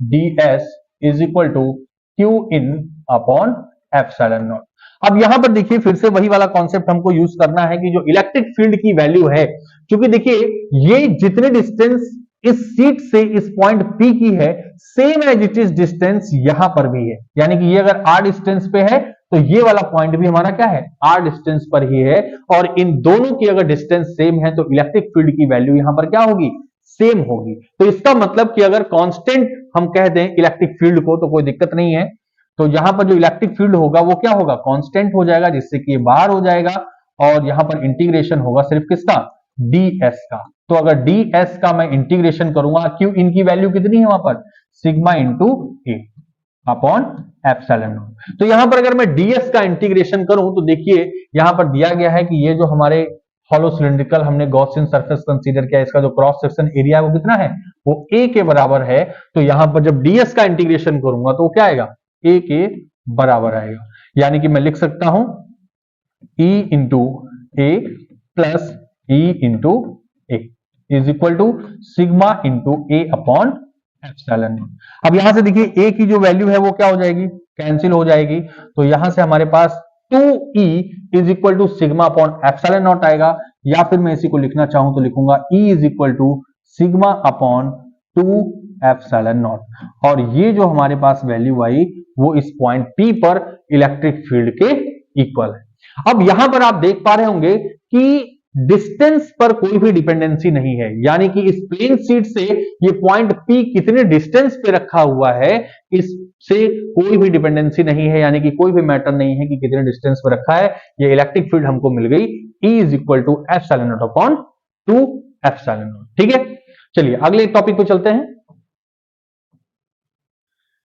D S is equal to Q in upon epsilon naught. अब यहां पर देखिए फिर से वही वाला कॉन्सेप्ट हमको यूज करना है कि जो इलेक्ट्रिक फील्ड की वैल्यू है, क्योंकि देखिए ये जितने डिस्टेंस इस सीट से इस पॉइंट P की है same as it is distance यहां पर भी है, यानी कि ये अगर r डिस्टेंस पे है तो ये वाला पॉइंट भी हमारा क्या है r डिस्टेंस पर ही है, और इन दोनों की अगर डिस्टेंस सेम है तो इलेक्ट्रिक फील्ड की वैल्यू यहां पर क्या होगी, सेम होगी। तो इसका मतलब कि अगर कांस्टेंट हम कह दें इलेक्ट्रिक फील्ड को तो कोई दिक्कत नहीं है, तो यहां पर जो इलेक्ट्रिक फील्ड होगा वो क्या होगा, कांस्टेंट हो जाएगा, जिससे कि ये बाहर हो जाएगा और यहां पर इंटीग्रेशन होगा सिर्फ किसका, ds का। तो अगर ds का मैं इंटीग्रेशन करूंगा, क्यू इनकी वैल्यू कितनी है वहां पर, sigma into A upon epsilon naught. तो यहां पर अगर मैं ds का इंटीग्रेशन करूं तो देखिए यहां पर दिया गया है कि ये जो हमारे हॉलो सिलिंड्रिकल हमने गॉसियन सरफेस कंसीडर किया, इसका जो क्रॉस सेक्शन एरिया है वो कितना है, वो a के बराबर है। तो यहां पर जब ds का इंटीग्रेशन करूंगा तो क्या आएगा, a के बराबर आएगा, यानी कि मैं लिख सकता हूं e into A plus e into A is equal to sigma into A upon epsilon naught. अब यहां से देखिए a की जो वैल्यू है वो क्या हो जाएगी, कैंसिल हो जाएगी, तो यहां से हमारे पास 2e is equal to sigma upon epsilon naught आएगा, या फिर मैं इसी को लिखना चाहूं तो लिखूंगा e is equal to sigma upon 2 epsilon naught. और ये जो हमारे पास वैल्यू आई वो इस पॉइंट P पर इलेक्ट्रिक फील्ड के इक्वल है। अब यहां पर आप देख पा रहे होंगे कि डिस्टेंस पर कोई भी डिपेंडेंसी नहीं है, यानी कि इस प्लेन शीट से ये पॉइंट P कितने डिस्टेंस पे रखा हुआ है इससे कोई भी डिपेंडेंसी नहीं है, यानी कि कोई भी मैटर नहीं है कि कितने डिस्टेंस पे रखा है। ये इलेक्ट्रिक फील्ड हमको मिल गई E is equal to epsilon naught upon 2 epsilon naught. ठीक है, चलिए अगले टॉपिक पे चलते हैं।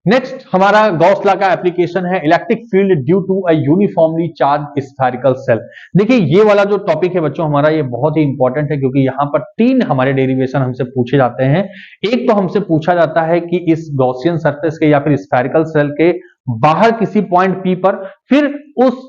नेक्स्ट हमारा गॉस लॉ का एप्लीकेशन है electric field due to a uniformly charge spherical shell. देखिए ये वाला जो टॉपिक है बच्चों हमारा ये बहुत ही इंपॉर्टेंट है, क्योंकि यहाँ पर 3 हमारे डेरिवेशन हमसे पूछे जाते हैं। एक तो हमसे पूछा जाता है कि इस गॉसियन सरफेस के या फिर स्फेरिकल सेल के बाहर किसी पॉइंट P पर, फिर उस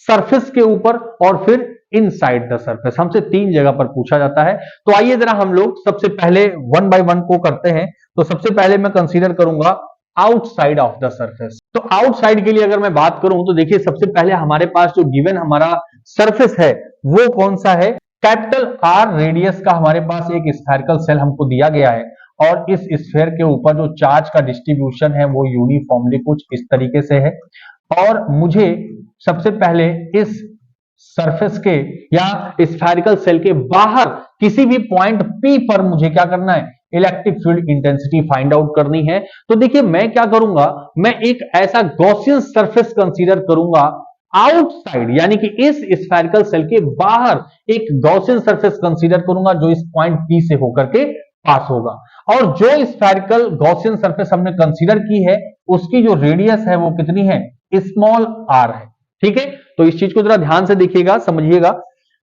सरफेस के ऊपर, और फिर इनसाइड द सरफेस, हमसे 3 जगह पर पूछा जाता है। तो आइए जरा हम लोग सबसे पहले 1 बाय 1 को करते हैं। तो सबसे पहले मैं कंसीडर करूंगा आउटसाइड ऑफ द सरफेस। तो आउटसाइड के लिए अगर मैं बात करूं तो देखिए सबसे पहले हमारे पास जो गिवन हमारा सरफेस है वो कौन सा है, कैपिटल R रेडियस का हमारे पास एक स्फेरिकल सेल हमको दिया गया है, और इस स्फीयर के ऊपर जो चार्ज का डिस्ट्रीब्यूशन है वो यूनिफॉर्मली कुछ इस तरीके से है। और मुझे सबसे पहले इस सरफेस के या स्फेरिकल सेल के बाहर किसी भी पॉइंट P पर मुझे क्या करना है, electric field intensity find out करनी है। तो देखिए मैं क्या करूंगा, मैं एक ऐसा गॉसियन सरफेस कंसीडर करूंगा आउटसाइड, यानी कि इस स्फेरिकल सेल के बाहर एक गॉसियन सरफेस कंसीडर करूंगा जो इस पॉइंट P से होकर के पास होगा। और जो स्फेरिकल गॉसियन सरफेस हमने कंसीडर की है उसकी जो रेडियस है वो कितनी है, स्मॉल r है। ठीक है, तो इस चीज को जरा ध्यान से देखिएगा, समझिएगा।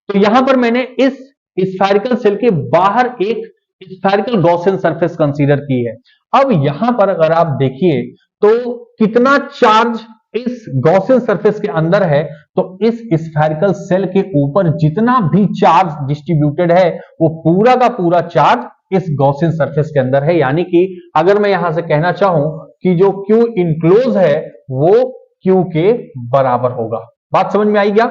तो यहां पर मैंने इस स्फेरिकल सेल के बाहर एक स्फेरिकल गॉसियन सरफेस कंसीडर की है। अब यहां पर अगर आप देखिए तो कितना चार्ज इस गॉसियन सरफेस के अंदर है, तो इस स्फेरिकल सेल के ऊपर जितना भी चार्ज डिस्ट्रीब्यूटेड है वो पूरा का पूरा चार्ज इस गॉसियन सरफेस के अंदर है। यानी कि अगर मैं यहां से कहना चाहूं कि जो Q इनक्लोज है वो Q के बराबर होगा। बात समझ में आई क्या?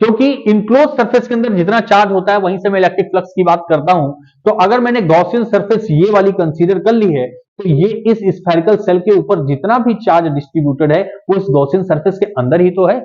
क्योंकि इनक्लोज सरफेस के अंदर जितना चार्ज होता है वहीं से मैं इलेक्ट्रिक फ्लक्स की बात करता हूं। तो अगर मैंने गॉसियन सरफेस ये वाली कंसीडर कर ली है तो ये इस स्फेरिकल सेल के ऊपर जितना भी चार्ज डिस्ट्रीब्यूटेड है वो इस गॉसियन सरफेस के अंदर ही तो है।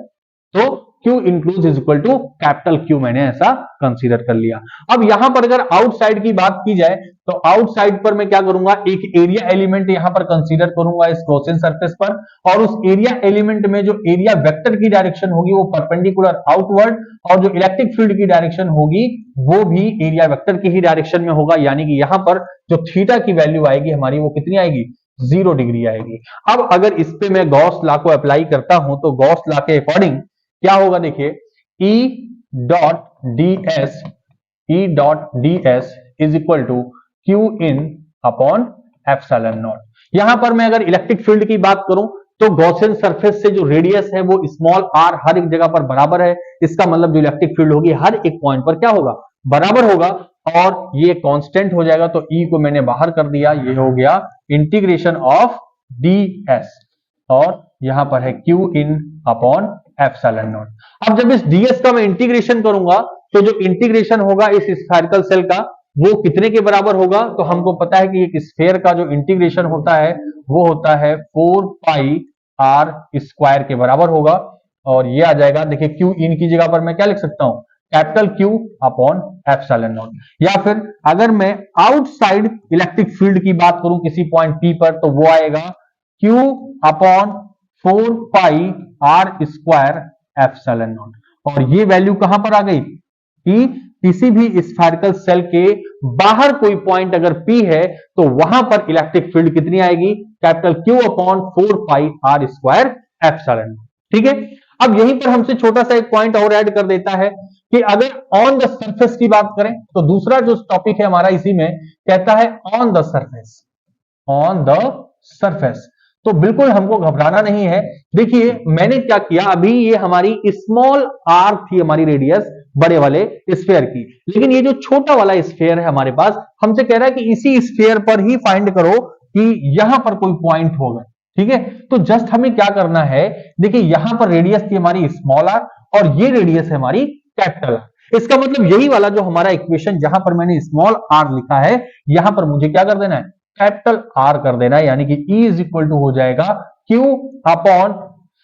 तो Q enclose is equal to capital Q, मैंने ऐसा कंसीडर कर लिया। अब यहां पर अगर आउटसाइड की बात की जाए तो आउटसाइड पर मैं क्या करूंगा, एक एरिया एलिमेंट यहां पर कंसीडर करूंगा इस गॉसियन सरफेस पर, और उस एरिया एलिमेंट में जो एरिया वेक्टर की डायरेक्शन होगी वो परपेंडिकुलर आउटवर्ड, और जो इलेक्ट्रिक फील्ड की डायरेक्शन होगी वो भी एरिया वेक्टर की ही डायरेक्शन में होगा, यानी कि यहां पर जो थीटा की वैल्यू आएगी हमारी वो कितनी आएगी, 0 डिग्री आएगी। अब अगर इस पे मैं गॉस लॉ को अप्लाई करता हूं तो गॉस लॉ के अकॉर्डिंग क्या होगा, देखिए E dot ds is equal to Q in upon epsilon naught. यहां पर मैं अगर इलेक्ट्रिक फील्ड की बात करूं तो गॉसियन सरफेस से जो रेडियस है वो स्मॉल r हर एक जगह पर बराबर है, इसका मतलब जो इलेक्ट्रिक फील्ड होगी हर एक पॉइंट पर क्या होगा, बराबर होगा, और ये कांस्टेंट हो जाएगा। तो E को मैंने बाहर कर दिया, ये हो गया इंटीग्रेशन ऑफ ds, और यहां पर है Q in upon epsilon naught. अब जब इस ds का मैं इंटीग्रेशन करूंगा तो जो इंटीग्रेशन होगा इस स्फेरिकल सेल का वो कितने के बराबर होगा, तो हमको पता है कि एक स्फेयर का जो इंटीग्रेशन होता है वो होता है 4 पाई r स्क्वायर के बराबर होगा, और ये आ जाएगा, देखिए Q इन की जगह पर मैं क्या लिख सकता हूं, capital Q upon epsilon not. या फिर अगर मैं आउटसाइड इलेक्ट्रिक फील्ड की बात करूं किसी पॉइंट P पर तो वो आएगा Q अपॉन 4 पाई r स्क्वायर एप्सिलॉन नॉट। और ये वैल्यू कहां पर आ गई कि किसी भी स्फेरिकल सेल के बाहर कोई पॉइंट अगर P है तो वहां पर इलेक्ट्रिक फील्ड कितनी आएगी, कैपिटल Q अपॉन 4 पाई r स्क्वायर एप्सिलॉन नॉट। ठीक है, अब यहीं पर हमसे छोटा सा एक पॉइंट और ऐड कर देता है कि अगर ऑन द सरफेस की बात करें तो दूसरा जो टॉपिक है हमारा इसी में कहता है on the surface, on the surface. तो बिल्कुल हमको घबराना नहीं है। देखिए मैंने क्या किया, अभी ये हमारी स्मॉल r थी हमारी रेडियस बड़े वाले स्फेयर की, लेकिन ये जो छोटा वाला स्फेयर है हमारे पास, हमसे कह रहा है कि इसी स्फेयर पर ही फाइंड करो कि यहां पर कोई पॉइंट होगा। ठीक है, तो जस्ट हमें क्या करना है, देखिए यहां पर रेडियस थी हमारी स्मॉल r और ये रेडियस है हमारी कैपिटल R। इसका मतलब यही वाला जो हमारा इक्वेशन जहां पर मैंने स्मॉल r लिखा है यहां पर मुझे क्या कर देना है, कैपिटल R कर देना है, यानी कि E इज इक्वल टू हो जाएगा Q upon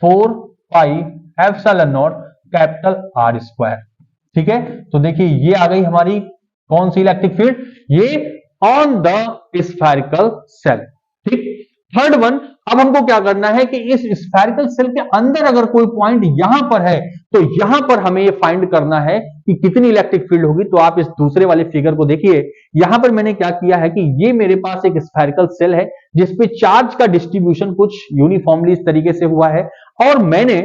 4 pi epsilon not capital R square. ठीक है, तो देखिए ये आ गई हमारी कौन सी इलेक्ट्रिक फील्ड, ये ऑन द स्फेरिकल सेल। ठीक, थर्ड वन, अब हमको क्या करना है कि इस स्फेरिकल सेल के अंदर अगर कोई पॉइंट यहां पर है तो यहां पर हमें ये फाइंड करना है कि कितनी इलेक्ट्रिक फील्ड होगी। तो आप इस दूसरे वाले फिगर को देखिए, यहां पर मैंने क्या किया है कि ये मेरे पास एक स्फेरिकल सेल है जिसपे चार्ज का डिस्ट्रीब्यूशन कुछ यूनिफॉर्मली इस तरीके से हुआ है, और मैंने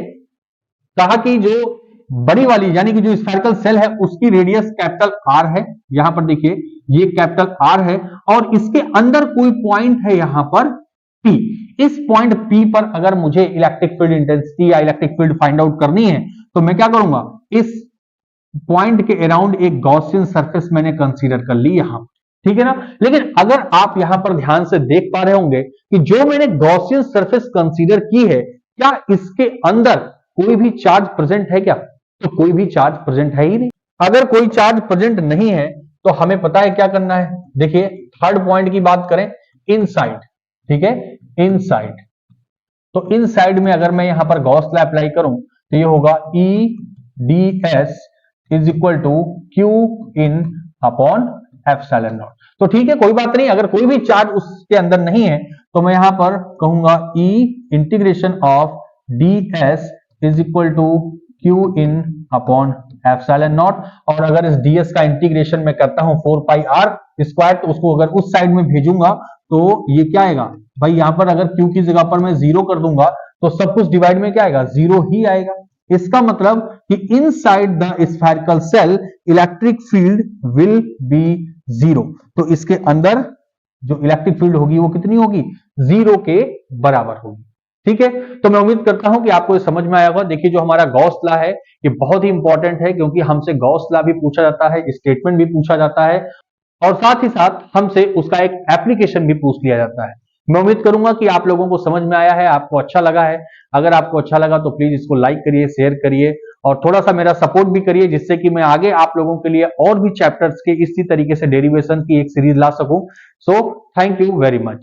कहा कि जो बड़ी वाली यानी कि जो स्फेरिकल सेल है उसकी रेडियस कैपिटल R है, यहां पर देखिए ये कैपिटल R है, और इसके अंदर कोई पॉइंट है यहां पर P। इस पॉइंट P पर अगर मुझे इलेक्ट्रिक फील्ड इंटेंसिटी या इलेक्ट्रिक फील्ड फाइंड आउट करनी है तो मैं क्या करूंगा, इस पॉइंट के अराउंड एक गॉसियन सरफेस मैंने कंसीडर कर ली यहां। ठीक है ना, लेकिन अगर आप यहां पर ध्यान से देख पा रहे होंगे कि जो मैंने गॉसियन सरफेस कंसीडर की है, क्या इसके अंदर कोई भी चार्ज प्रेजेंट है क्या, तो कोई भी चार्ज प्रेजेंट है ही नहीं। अगर कोई चार्ज प्रेजेंट नहीं है तो हमें पता है क्या करना है, देखिए थर्ड पॉइंट की बात करें, इनसाइड। ठीक है, इनसाइड, तो इनसाइड में अगर मैं यहां पर गॉस लॉ अप्लाई करूं तो ये होगा E ds is equal to Q in upon epsilon naught. तो ठीक है, कोई बात नहीं, अगर कोई भी चार्ज उसके अंदर नहीं है तो मैं यहां पर कहूंगा E integration of ds is equal to Q in upon epsilon naught. और अगर इस ds का इंटीग्रेशन मैं करता हूं 4 पाई r स्क्वायर, तो उसको अगर उस साइड में भेजूंगा तो ये क्या आएगा भाई, यहां पर अगर Q की जगह पर मैं 0 कर दूंगा तो सब कुछ डिवाइड में क्या आएगा, 0 ही आएगा। इसका मतलब कि inside the spherical shell electric field will be 0। तो इसके अंदर जो इलेक्ट्रिक फील्ड होगी वो कितनी होगी, 0 के बराबर होगी। ठीक है, तो मैं उम्मीद करता हूं कि आपको ये समझ में आया होगा। देखिए जो हमारा गॉस लॉ है ये बहुत ही इंपॉर्टेंट है, क्योंकि हमसे गॉस लॉ भी पूछा जाता है, स्टेटमेंट भी पूछा जाता है, और साथ ही साथ हमसे उसका एक एप्लीकेशन भी पूछ लिया जाता है। मैं उम्मीद करूंगा कि आप लोगों को समझ में आया है, आपको अच्छा लगा है। अगर आपको अच्छा लगा तो प्लीज इसको लाइक करिए, शेयर करिए, और थोड़ा सा मेरा सपोर्ट भी करिए, जिससे कि मैं आगे आप लोगों के लिए और भी चैप्टर्स के इसी तरीके से डेरिवेशन की एक सीरीज ला सकूं। So thank you very much.